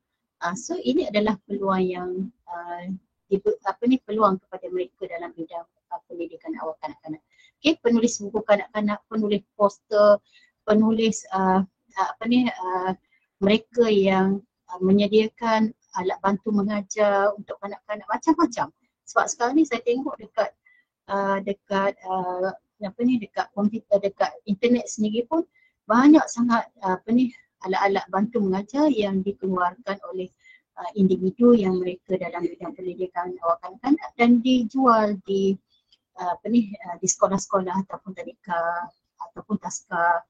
So ini adalah peluang yang peluang kepada mereka dalam bidang pendidikan awal kanak-kanak. Okay, penulis buku kanak-kanak, penulis poster, penulis mereka yang menyediakan alat bantu mengajar untuk kanak-kanak, macam-macam. Sebab sekarang ni saya tengok dekat dekat komputer, dekat internet sendiri pun banyak sangat alat-alat bantu mengajar yang dikeluarkan oleh individu yang mereka dalam bidang pendidikan awal kanak-kanak dan dijual di di sekolah-sekolah ataupun tadika ataupun taska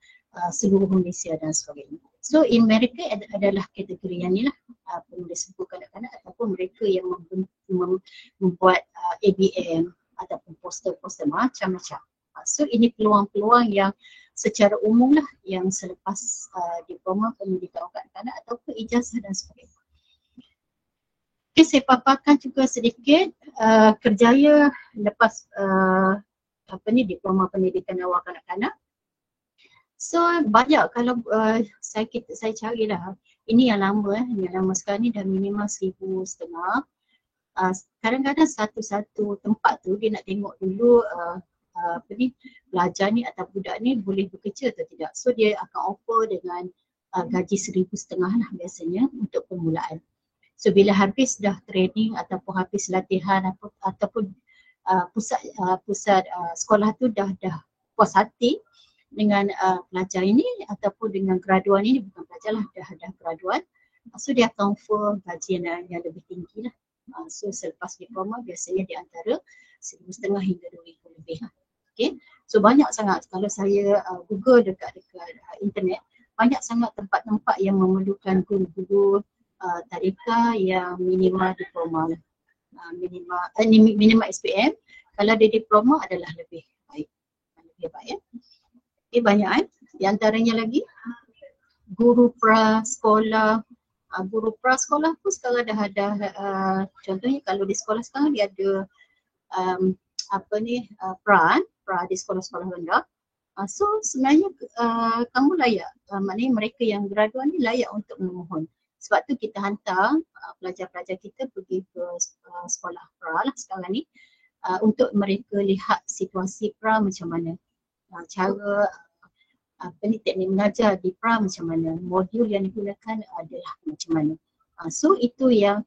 seluruh Malaysia dan sebagainya. So in mereka adalah kategori yang ni lah, penulis buku kanak-kanak ataupun mereka yang membuat ABM ataupun poster-poster macam-macam. So ini peluang-peluang yang secara umum lah yang selepas diploma pendidikan kanak-kanak ataupun ijazah dan sebagainya. Okay, saya paparkan juga sedikit kerjaya lepas diploma pendidikan awal kanak-kanak. So banyak kalau saya carilah, ini yang lama sekarang ni dah minimal 1,500. Kadang-kadang satu tempat tu dia nak tengok dulu pelajar ni atau budak ni boleh bekerja atau tidak. So dia akan offer dengan gaji 1,500 lah biasanya untuk permulaan. So bila habis dah training ataupun habis latihan ataupun pusat sekolah tu dah puas hati dengan pelajar ini ataupun dengan graduan ini, bukan pelajar lah, dah graduan. So dia akan offer gaji yang lebih tinggi lah. So selepas diploma biasanya di antara 1,500 hingga 2,000 lebih lah. Okay. So banyak sangat, kalau saya google dekat internet, banyak sangat tempat-tempat yang memerlukan guru-guru tadika yang minimal diploma lah. Minimal SPM. Kalau dia diploma adalah lebih baik. Okay, banyak di antaranya lagi guru pra sekolah. Guru pra sekolah pun sekarang dah ada, contohnya kalau di sekolah sekarang dia ada pra di sekolah-sekolah rendah. So sebenarnya kamu layak, maknanya mereka yang graduan ni layak untuk memohon. Sebab tu kita hantar pelajar-pelajar kita pergi ke sekolah pra lah sekarang ni untuk mereka lihat situasi pra macam mana, cara teknik mengajar di pra macam mana, modul yang digunakan adalah macam mana. So itu yang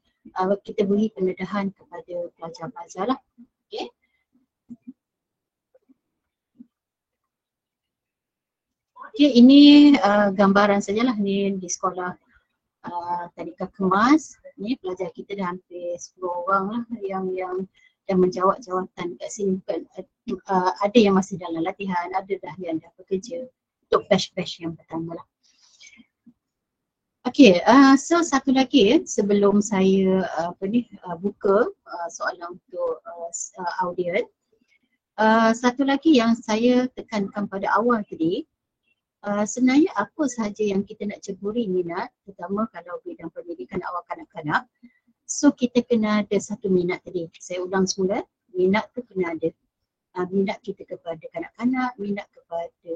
kita beri pendedahan kepada pelajar-pelajar lah. Okay. Okay, ini gambaran sajalah ni di sekolah Tadika Kemas. Ni pelajar kita dah hampir 10 orang lah yang dah menjawab jawatan kat sini. Bukan ada yang masih dalam latihan, ada dah yang dah bekerja untuk batch yang pertama lah. Okay, so satu lagi sebelum saya buka soalan untuk audiens. Satu lagi yang saya tekankan pada awal tadi, sebenarnya apa sahaja yang kita nak ceburi minat, terutama kalau bidang pendidikan awal kanak-kanak. So kita kena ada satu minat tadi. Saya ulang semula, minat tu kena ada. Minat kita kepada kanak-kanak, minat kepada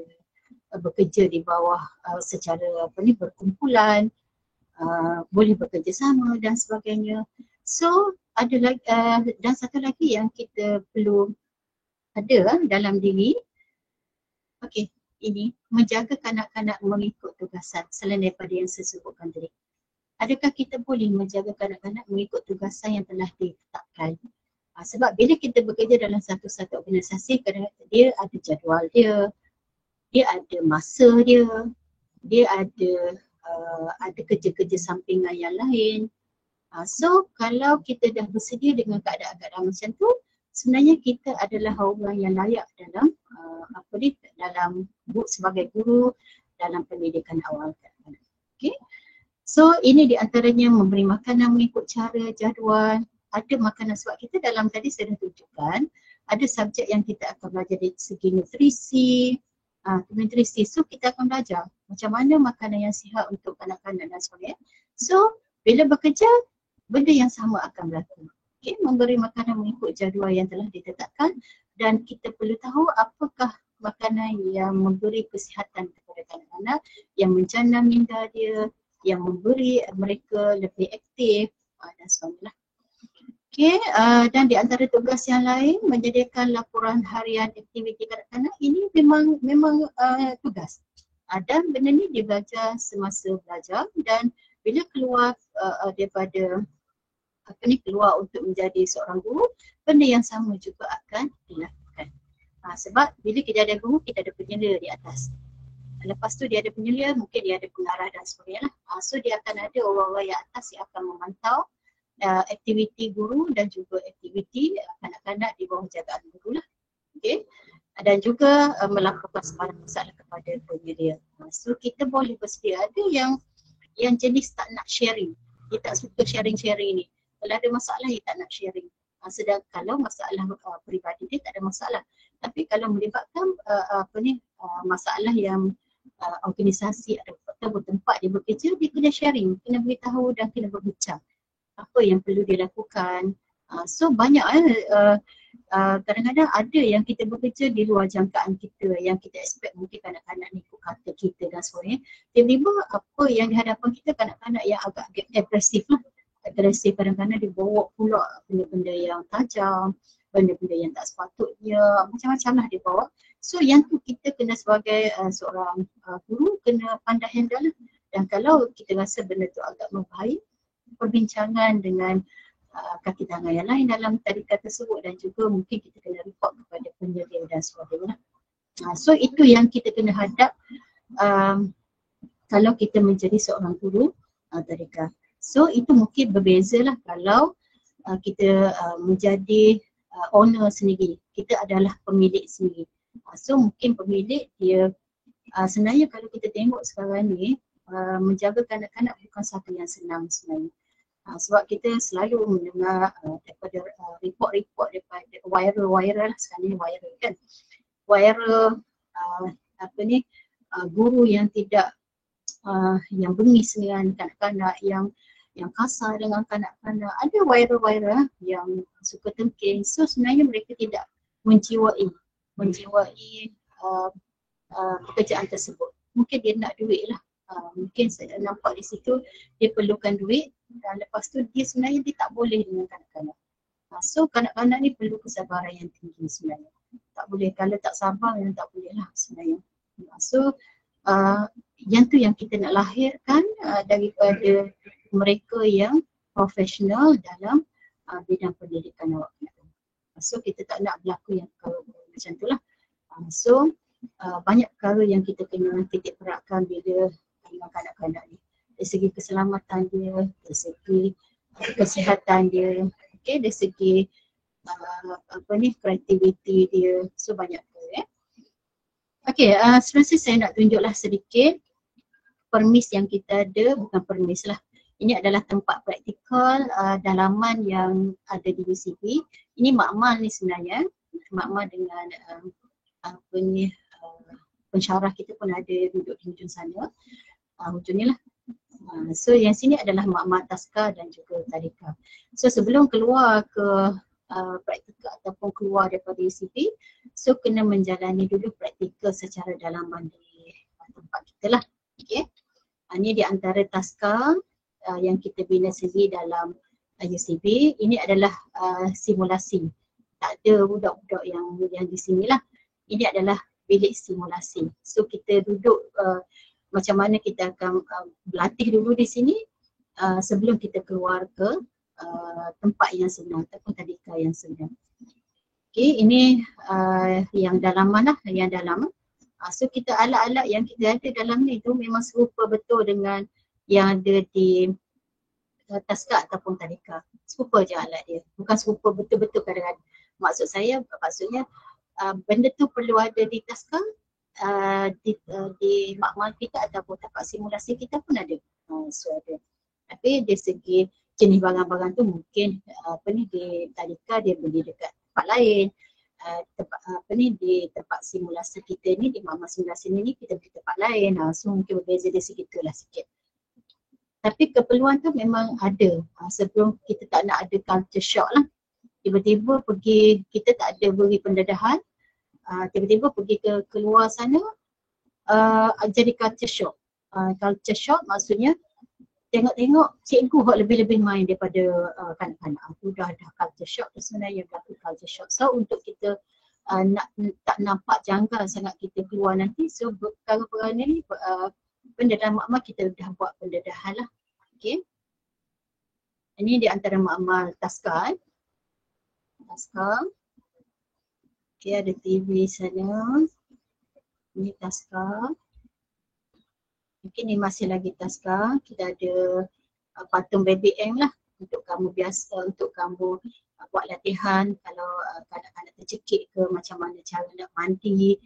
bekerja di bawah secara berkumpulan, boleh bekerja sama dan sebagainya. So ada lagi dan satu lagi yang kita perlu ada dalam diri. Okey, ini menjaga kanak-kanak mengikut tugasan selain daripada yang saya sebutkan tadi. Adakah kita boleh menjaga kanak-kanak mengikut tugasan yang telah ditetapkan? Sebab bila kita bekerja dalam satu organisasi, kadang-kadang dia ada jadual dia ada masa dia ada kerja-kerja sampingan yang lain. So kalau kita dah bersedia dengan keadaan-keadaan macam tu, sebenarnya kita adalah orang yang layak dalam dalam sebagai guru dalam pendidikan awal. Okay. So ini di antaranya memberi makanan mengikut cara, jadual, ada makanan. Sebab kita dalam tadi saya dah tunjukkan ada subjek yang kita akan belajar dari segi nutrisi. So kita akan belajar macam mana makanan yang sihat untuk kanak-kanak dan sebagainya. So bila bekerja, benda yang sama akan berlaku. Okay, memberi makanan mengikut jadual yang telah ditetapkan dan kita perlu tahu apakah makanan yang memberi kesihatan kepada kanak-kanak, yang menjana minda dia, yang memberi mereka lebih aktif dan sebagainya. Okay, dan di antara tugas yang lain menyediakan laporan harian aktiviti kanak-kanak, ini memang tugas. Dan benda ni dia belajar semasa belajar dan bila keluar daripada keluar untuk menjadi seorang guru, benda yang sama juga akan dilakukan. Sebab bila kita ada guru, kita ada penyela di atas. Lepas tu dia ada penyela, mungkin dia ada pengarah dan sebagainya. So dia akan ada orang-orang yang atas yang akan memantau aktiviti guru dan juga aktiviti kanak-kanak di bawah jagaan guru lah. Okay. Dan juga melakukan sebarang masalah kepada penyedia. So kita boleh bersedia. Ada yang jenis tak nak sharing. Dia tak suka sharing-sharing ni. Kalau ada masalah dia tak nak sharing. Sedangkan kalau masalah peribadi dia tak ada masalah. Tapi kalau melibatkan masalah yang organisasi atau tempat dia bekerja, dia kena sharing, kena beritahu dan kena berbincang apa yang perlu dilakukan. So banyak kadang-kadang ada yang kita bekerja di luar jangkaan kita, yang kita expect mungkin kanak-kanak ni ikut kata kita dan sebagainya. Tiba-tiba apa yang di hadapan kita kanak-kanak yang agak agresif lah. Agresif, kadang-kadang dia bawa pula benda-benda yang tajam, benda-benda yang tak sepatutnya, macam-macam lah dia bawa. So yang tu kita kena sebagai seorang guru kena pandai handle lah. Dan kalau kita rasa benda tu agak berbahaya, perbincangan dengan kaki tangan yang lain dalam tadika tersebut dan juga mungkin kita kena report kepada penyedia dan sebagainya. So itu yang kita kena hadap kalau kita menjadi seorang guru tadika. So itu mungkin berbeza lah kalau kita menjadi owner sendiri, kita adalah pemilik sendiri. So mungkin pemilik dia sebenarnya kalau kita tengok sekarang ni menjaga kanak-kanak bukan satu yang senang sebenarnya. Sebab kita selalu mendengar daripada report-report daripada viral lah, sekarang ni viral kan. Viral guru yang tidak yang bengis dengan kanak-kanak, yang kasar dengan kanak-kanak. Ada viral-viral yang suka tengking. So sebenarnya mereka tidak menjiwai pekerjaan tersebut. Mungkin dia nak duit lah. Mungkin saya nampak di situ dia perlukan duit dan lepas tu dia sebenarnya dia tak boleh dengan kanak-kanak. So kanak-kanak ni perlu kesabaran yang tinggi sebenarnya. Tak boleh, kalau tak sabar yang tak boleh lah sebenarnya. So yang tu yang kita nak lahirkan daripada mereka yang profesional dalam bidang pendidikan awak. So kita tak nak berlaku yang perkara macam tu lah. So banyak perkara yang kita kena titik beratkan bila dengan kanak-kanak ni. Dari segi keselamatan dia, dari segi kesihatan dia, okay, dari segi kreativiti dia. So banyak perkara. Okay, seterusnya saya nak tunjuklah sedikit permis yang kita ada, bukan permis lah. Ini adalah tempat praktikal dalaman yang ada di UCB. Ini makmal ni sebenarnya, makmal dengan pensyarah kita pun ada duduk di hujung sana. Hujung ni lah. So yang sini adalah makmal taska dan juga tadika. So sebelum keluar ke praktikal ataupun keluar daripada UCB, so kena menjalani dulu praktikal secara dalaman di tempat kita lah. Okay. Ini di antara taska yang kita bina sendiri dalam UCB. Ini adalah simulasi. Tak ada budak-budak yang di sini lah. Ini adalah bilik simulasi. So kita duduk macam mana kita akan berlatih dulu di sini sebelum kita keluar ke tempat yang sebenar ataupun tadika yang sebenar. Okay, ini yang dalaman lah, yang dalam. So kita alat-alat yang kita ada dalam ni tu memang serupa betul dengan yang ada di taska ataupun tadika. Serupa je alat dia, bukan serupa betul-betul kadang-kadang. Maksudnya benda tu perlu ada di taska, di makmal kita ataupun tapak simulasi kita pun ada. So ada. Tapi dari segi jenis barang-barang tu mungkin di tadika dia beli dekat tempat lain. Di tempat simulasi kita ni, di makmal simulasi ni kita beli tempat lain. So mungkin berbeza dari segitulah sikit. Tapi keperluan tu memang ada. Sebelum kita tak nak ada culture shock lah. Tiba-tiba pergi, kita tak ada beri pendedahan. Tiba-tiba pergi ke keluar sana, jadi culture shock. Culture shock maksudnya tengok-tengok cikgu hok lebih-lebih main daripada kanak-kanak. Tu dah culture shock tu sebenarnya berlaku culture shock. So untuk kita tak nampak janggal sangat kita keluar nanti, so perkara-perkara ni pendedahan makmal kita dah buat pendedahan lah. Okay. Ini di antara makmal taska. Taska. Okay, ada TV sana. Ini taska. Mungkin ni masih lagi taska. Kita ada patung baby M lah untuk kamu biasa, untuk kamu buat latihan kalau kanak-kanak tercekik ke, macam mana cara nak mandi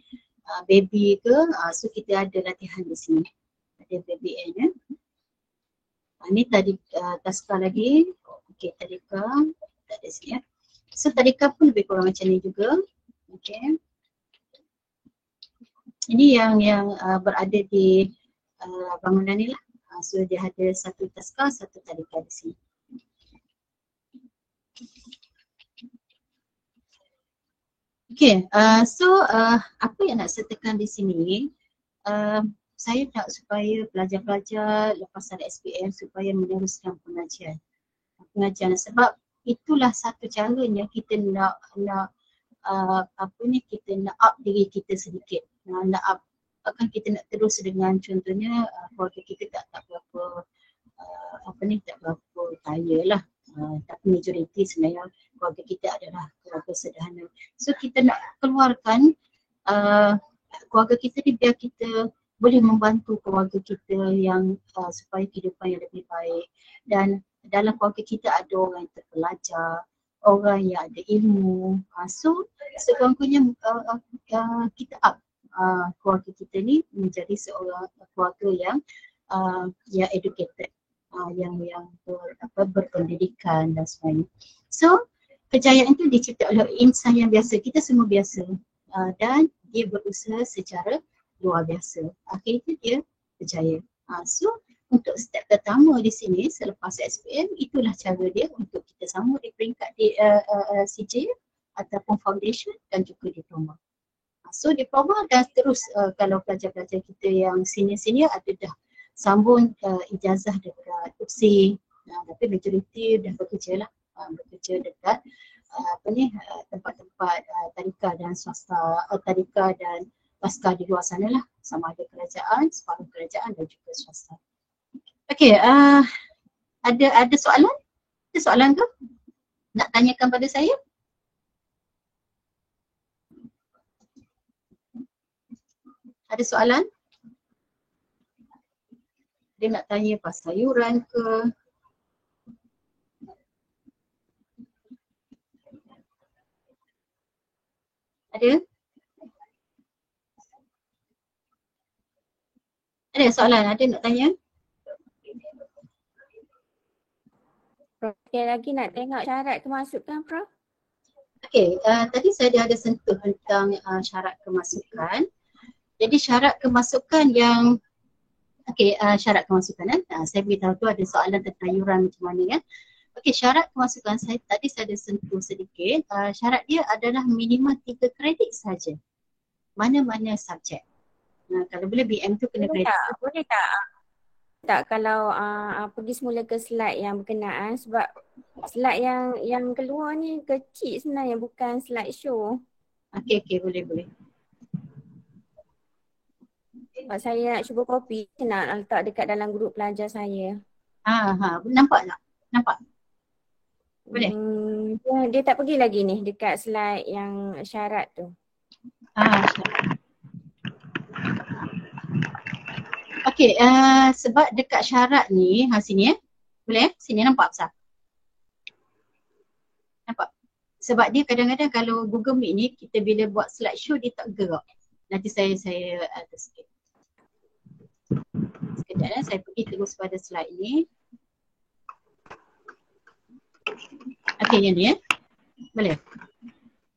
baby ke. So kita ada latihan di sini. Ada baby M ya. Ni tadi taska lagi. Okay, tadika tak ada sini ya. So tadika pun lebih kurang macam ni juga. Okay. Ini yang berada di bangunan ni lah. So dia ada satu taska, satu tadika di sini. Okay, apa yang nak saya tekan di sini, saya nak supaya pelajar-pelajar lepas ada SPM supaya meneruskan pengajian. Sebab itulah satu caranya kita nak kita nak up diri kita sedikit. Nak up, kan kita nak terus dengan contohnya keluarga kita tak berapa tak berapa kaya lah. Tapi majoriti sebenarnya keluarga kita adalah keluarga sederhana. So kita nak keluarkan keluarga kita ni biar kita boleh membantu keluarga kita yang supaya kehidupan yang lebih baik. Dan dalam keluarga kita ada orang yang terpelajar, orang yang ada ilmu. So sekurang-kurangnya kita up keluarga kita ni menjadi seorang keluarga yang educated, yang berpendidikan dan sebagainya. So kejayaan itu dicipta oleh insan yang biasa, kita semua biasa, dan dia berusaha secara luar biasa. Akhirnya dia berjaya. So untuk step pertama di sini selepas SPM, itulah cara dia untuk kita sama di peringkat di CJ ataupun foundation dan juga diploma. So diploma dah terus kalau pelajar-pelajar kita yang senior-senior ada dah sambung ijazah dekat UPSI, tapi majoriti dah bekerja lah, bekerja dekat tempat-tempat tadika dan swasta, tadika dan taska di luar sana lah, sama ada kerajaan, separuh kerajaan dan juga swasta. Okey, ada soalan? Ada soalan ke? Nak tanyakan pada saya? Ada soalan? Dia nak tanya pasal yuran ke? Ada? Ada soalan? Ada nak tanya? Prof, sekali lagi nak tengok syarat kemasukan, Prof. Okey, tadi saya dah ada sentuh tentang syarat kemasukan. Jadi syarat kemasukan yang syarat kemasukan saya beritahu tu ada soalan tentang yuran macam mana kan. Okey, syarat kemasukan saya tadi saya ada sentuh sedikit. Syarat dia adalah minimum 3 kredit saja. Mana-mana subjek. Kalau boleh BM tu kena kredit. Boleh tak? Tak kalau pergi semula ke slide yang berkenaan, sebab slide yang keluar ni kecil sebenarnya, bukan slide show. Okey, boleh. Sebab saya nak cuba copy, saya nak letak dekat dalam grup pelajar saya. Nampak tak? Nampak? Boleh? Dia tak pergi lagi ni dekat slide yang syarat tu. Syarat. Okey, sebab dekat syarat ni, sini boleh sini nampak besar? Nampak? Sebab dia kadang-kadang kalau Google Meet ni, kita bila buat slideshow dia tak gerak. Nanti saya atas sikit. Sekejap saya pergi terus pada slide ni. Okey, yang ni Boleh?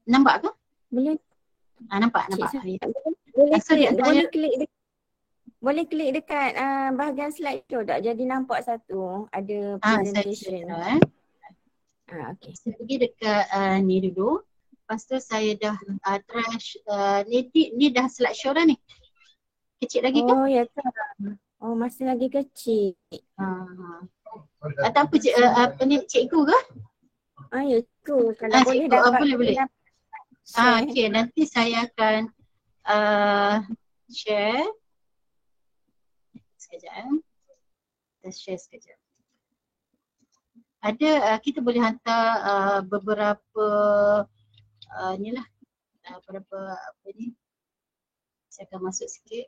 Nampak ke? Boleh. Nampak. Cik Ya. Safia. Boleh So, di klik, antara boleh klik dekat bahagian slide tu tak? Jadi nampak satu ada saya presentation. Okey. Saya pergi dekat ni dulu. Lepas tu saya dah trash ni dah slideshow dah ni. Kecil lagi ke? Oh ya ke? Oh masih lagi kecil. Atau apa ni cikgu ke? Ya tu. Kalau boleh Cikgu, dapat. boleh. Share. Okey, nanti saya akan share. Sekejap. Kita share sekejap. Ada kita boleh hantar beberapa inilah beberapa apa ni. Saya akan masuk sikit.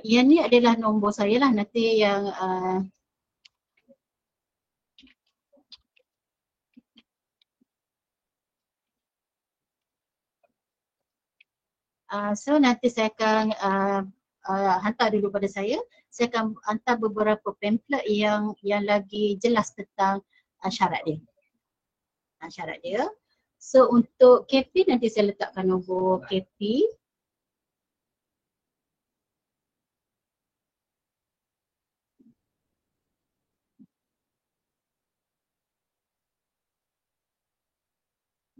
Yang ni adalah nombor saya lah, nanti yang so nanti saya akan hantar dulu pada saya akan hantar beberapa pamphlet yang lagi jelas tentang syarat dia. Syarat dia. So untuk KP nanti saya letakkan nombor KP.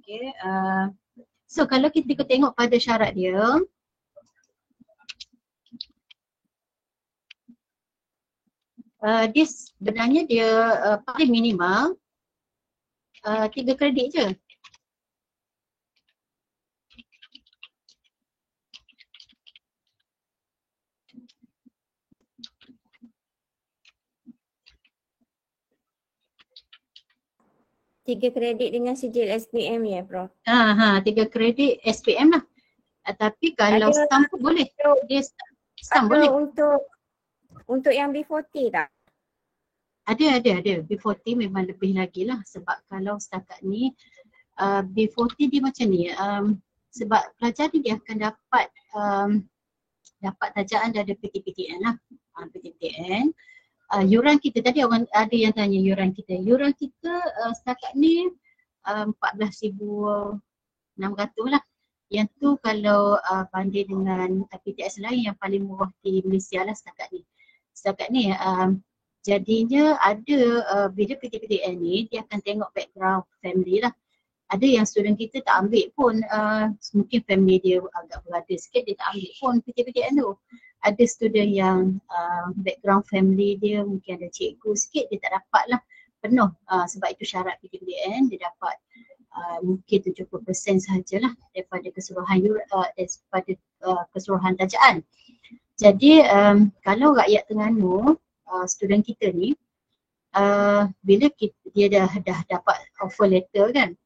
Okay, so kalau kita tengok pada syarat dia, dia sebenarnya dia paling minimal 3 kredit je. Tiga kredit dengan sijil SPM ya, Prof? 3 kredit SPM lah. Tapi kalau Ada stamp pun boleh. Dia stamp boleh. Untuk yang B40 tak? Ada. B40 memang lebih lagi lah. Sebab kalau setakat ni B40 dia macam ni. Sebab pelajar ni dia akan dapat tajaan dari PTPTN lah. PTPTN. Yuran kita tadi orang ada yang tanya yuran kita. Yuran kita setakat ni 14,600 lah. Yang tu kalau banding dengan PTS lain yang paling murah di Malaysia lah setakat ni. Jadinya ada bila PTPTN ni dia akan tengok background family lah. Ada yang student kita tak ambil pun mungkin family dia agak berada sikit, dia tak ambil pun PTPTN tu. Ada student yang background family dia mungkin ada cikgu sikit, dia tak dapat lah penuh sebab itu syarat PTPTN dia dapat mungkin 70% sahajalah daripada keseluruhan tajaan. Jadi kalau rakyat Terengganu, student kita ni bila dia dah dapat offer letter kan,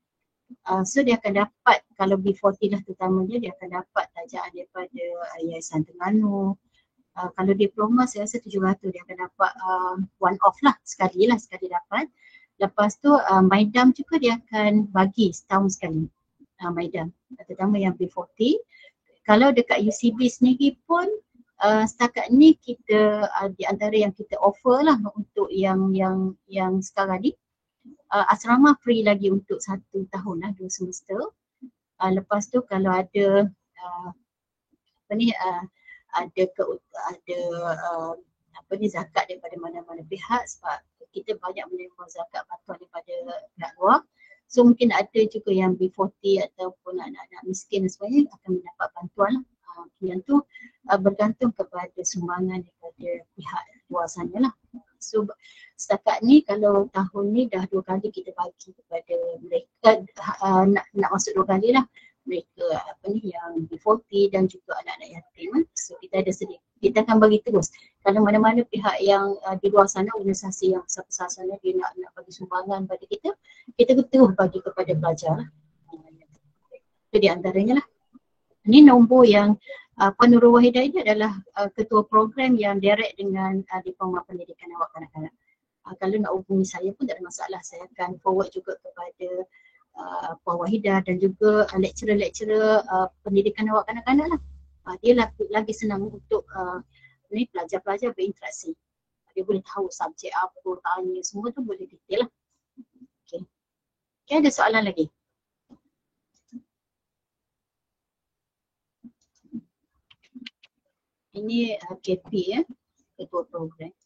so dia akan dapat, kalau B40 lah terutamanya, dia akan dapat tajaan daripada Yayasan Terengganu. Kalau diploma saya rasa 700 dia akan dapat one off lah, sekali dapat. Lepas tu MyDam juga dia akan bagi setahun sekali MyDam, terutama yang B40. Kalau dekat UCB sendiri pun setakat ni kita di antara yang kita offer lah untuk yang sekarang ni, asrama free lagi untuk 1 tahun lah, 2 semester. Lepas tu kalau ada zakat daripada mana-mana pihak, sebab kita banyak menerima zakat bantuan daripada pihak luar. So mungkin ada juga yang B40 ataupun anak-anak miskin dan sebagainya akan mendapat bantuan lah. Yang tu bergantung kepada sumbangan daripada pihak luar sana lah. So setakat ni kalau tahun ni dah 2 kali kita bagi kepada mereka, nak masuk 2 kali lah, mereka yang B40 dan juga anak-anak yatim. So kita ada sedikit, kita akan bagi terus. Kalau mana-mana pihak yang di luar sana, organisasi yang besar-besar sana dia nak bagi sumbangan pada kita terus bagi kepada pelajar lah. Itu di antaranya lah. Ini nombor yang Puan Nurul Wahidah ini adalah ketua program yang direct dengan Diploma Pendidikan Awak Kanak-kanak. Kalau nak hubungi saya pun tak ada masalah, saya akan forward juga kepada Puan Wahidah dan juga lecturer-lecturer pendidikan awal kanak-kanak lah. Dia lagi senang untuk ni pelajar-pelajar berinteraksi. Dia boleh tahu subjek apa, tanya, semua tu boleh detail lah. Okay. Okay, ada soalan lagi? Ini KP ya, ketua program.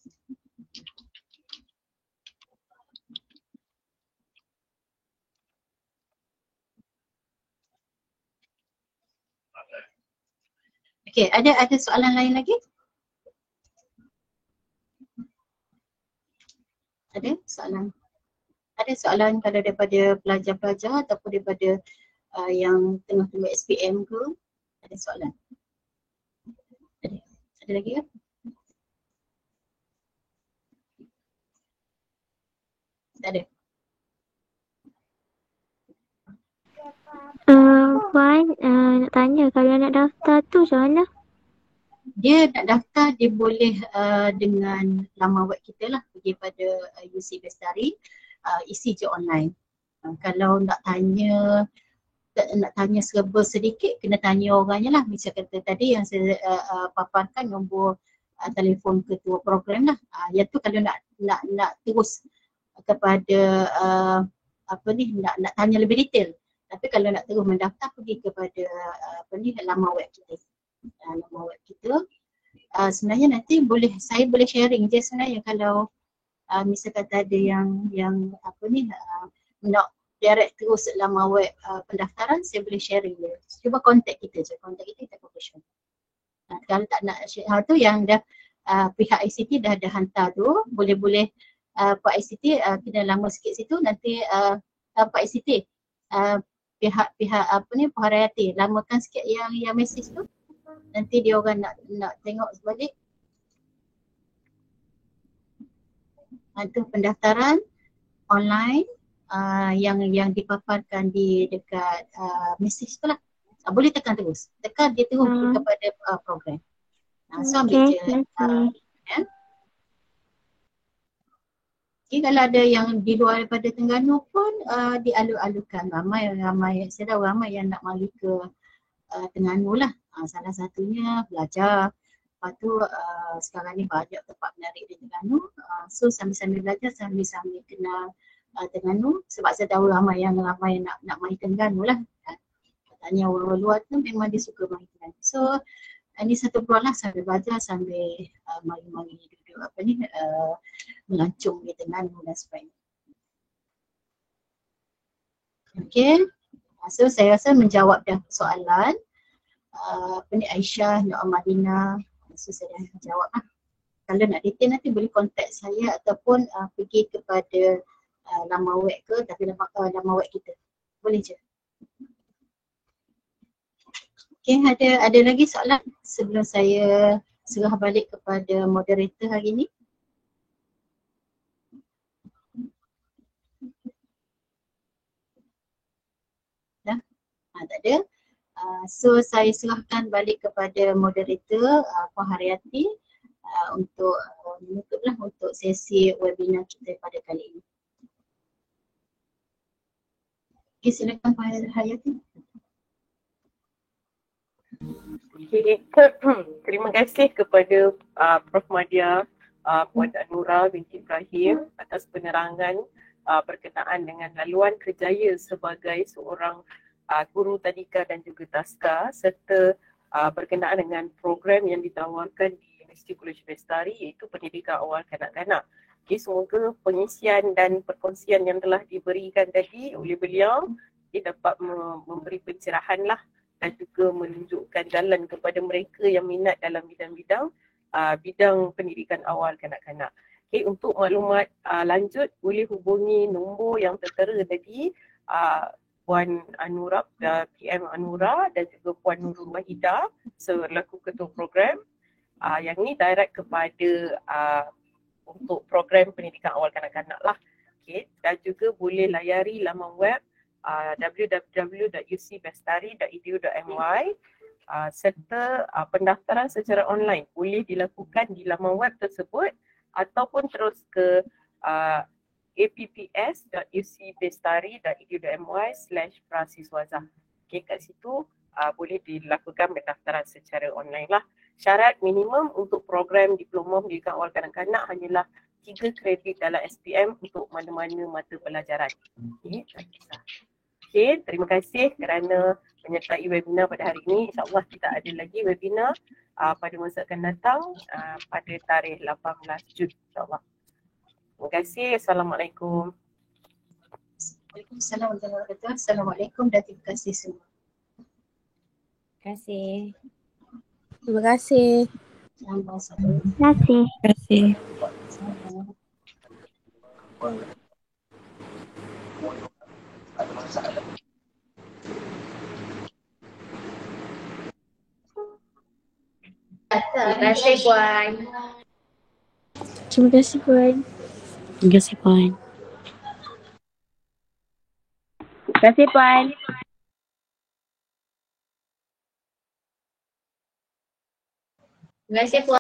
Okay, ada soalan lain lagi? Ada soalan? Ada soalan kalau daripada pelajar-pelajar ataupun daripada yang tengah-tengah SPM ke? Ada soalan? Ada lagi ke? Tak ada? Puan, nak tanya kalau nak daftar tu macam mana? Dia nak daftar, dia boleh dengan laman web kita lah, pergi pada UC Bestari, isi je online. Kalau nak tanya serba sedikit, kena tanya orangnya lah. Macam kata tadi yang saya paparkan nombor telefon ketua program lah. Yang tu kalau nak terus kepada nak tanya lebih detail. Tapi kalau nak terus mendaftar, pergi kepada laman web kita. Laman web kita. Sebenarnya nanti saya boleh sharing je sebenarnya kalau misal kata ada yang nak direct terus laman web pendaftaran, saya boleh sharing je. Cuba kontak kita je, kita profesional. Kalau tak nak share tu yang dah pihak ICT dah ada hantar tu, boleh Pak ICT kena lama sikit situ, nanti Pak ICT pihak Puan Hayati lamakan sikit yang mesej tu, nanti dia orang nak tengok sebalik. Itu pendaftaran online yang dipaparkan di dekat mesej tu lah. Boleh tekan terus. Tekan dia terus kepada program. So ambil je. Ya. Okay, kalau ada yang di luar daripada Terengganu pun dialur-alurkan. Ramai, saya tahu ramai yang nak mari ke Terengganu lah. Salah satunya belajar. Lepas tu sekarang ni banyak tempat menarik di Terengganu. So sambil-sambil belajar, sambil-sambil kenal Terengganu. Sebab saya tahu ramai yang nak mari Terengganu lah. Tanya orang luar tu memang dia suka mari Terengganu. So ini satu peluang lah, sambil belajar, sambil mari-mari duduk melancong di Terengganu dan sebagainya. Okay, so saya rasa menjawab dah soalan Aisyah, Nur Madina. So saya dah jawab lah. Kalau nak detail nanti boleh kontak saya ataupun pergi kepada laman web ke, tapi laman web kita. Boleh je. Okay, ada lagi soalan sebelum saya serah balik kepada moderator hari ini? Dah? Tak ada. So saya serahkan balik kepada moderator Puan Haryati untuk menutuplah untuk sesi webinar kita pada kali ini. Okay, silakan Puan Haryati. Okay. Terima kasih kepada Prof. Madya, Puan Anura binti Ibrahim atas penerangan berkenaan dengan laluan kerjaya sebagai seorang guru tadika dan juga taska, serta berkenaan dengan program yang ditawarkan di Universiti College Bestari, iaitu pendidikan awal kanak-kanak. Okay, semoga pengisian dan perkongsian yang telah diberikan tadi oleh beliau dapat memberi pencerahan lah dan juga menunjukkan jalan kepada mereka yang minat dalam bidang-bidang pendidikan awal kanak-kanak. Okay, untuk maklumat lanjut boleh hubungi nombor yang tertera tadi, Puan Anura, PM Anura dan juga Puan Nurul Wahidah selaku ketua program. Yang ni direct kepada untuk program pendidikan awal kanak-kanak lah. Okay, dan juga boleh layari laman web www.ucbestari.edu.my serta pendaftaran secara online boleh dilakukan di laman web tersebut ataupun terus ke apps.ucbestari.edu.my/prasiswazah. Okay, kat situ boleh dilakukan pendaftaran secara online lah. Syarat minimum untuk program diploma pendidikan awal kanak-kanak hanyalah 3 kredit dalam SPM untuk mana-mana mata pelajaran. Okay, tak kisah. Okay, terima kasih kerana menyertai webinar pada hari ini. InsyaAllah kita ada lagi webinar pada masa akan datang pada tarikh 18 Jun insyaAllah. Terima kasih. Assalamualaikum. Waalaikumsalam warahmatullahi wabarakatuh. Assalamualaikum dan terima kasih semua. Terima kasih. Terima kasih. Sama-sama. Terima kasih. Terima kasih. Terima kasih Puan. Terima kasih Puan. Terima kasih Puan. Terima kasih Puan. Terima kasih Puan.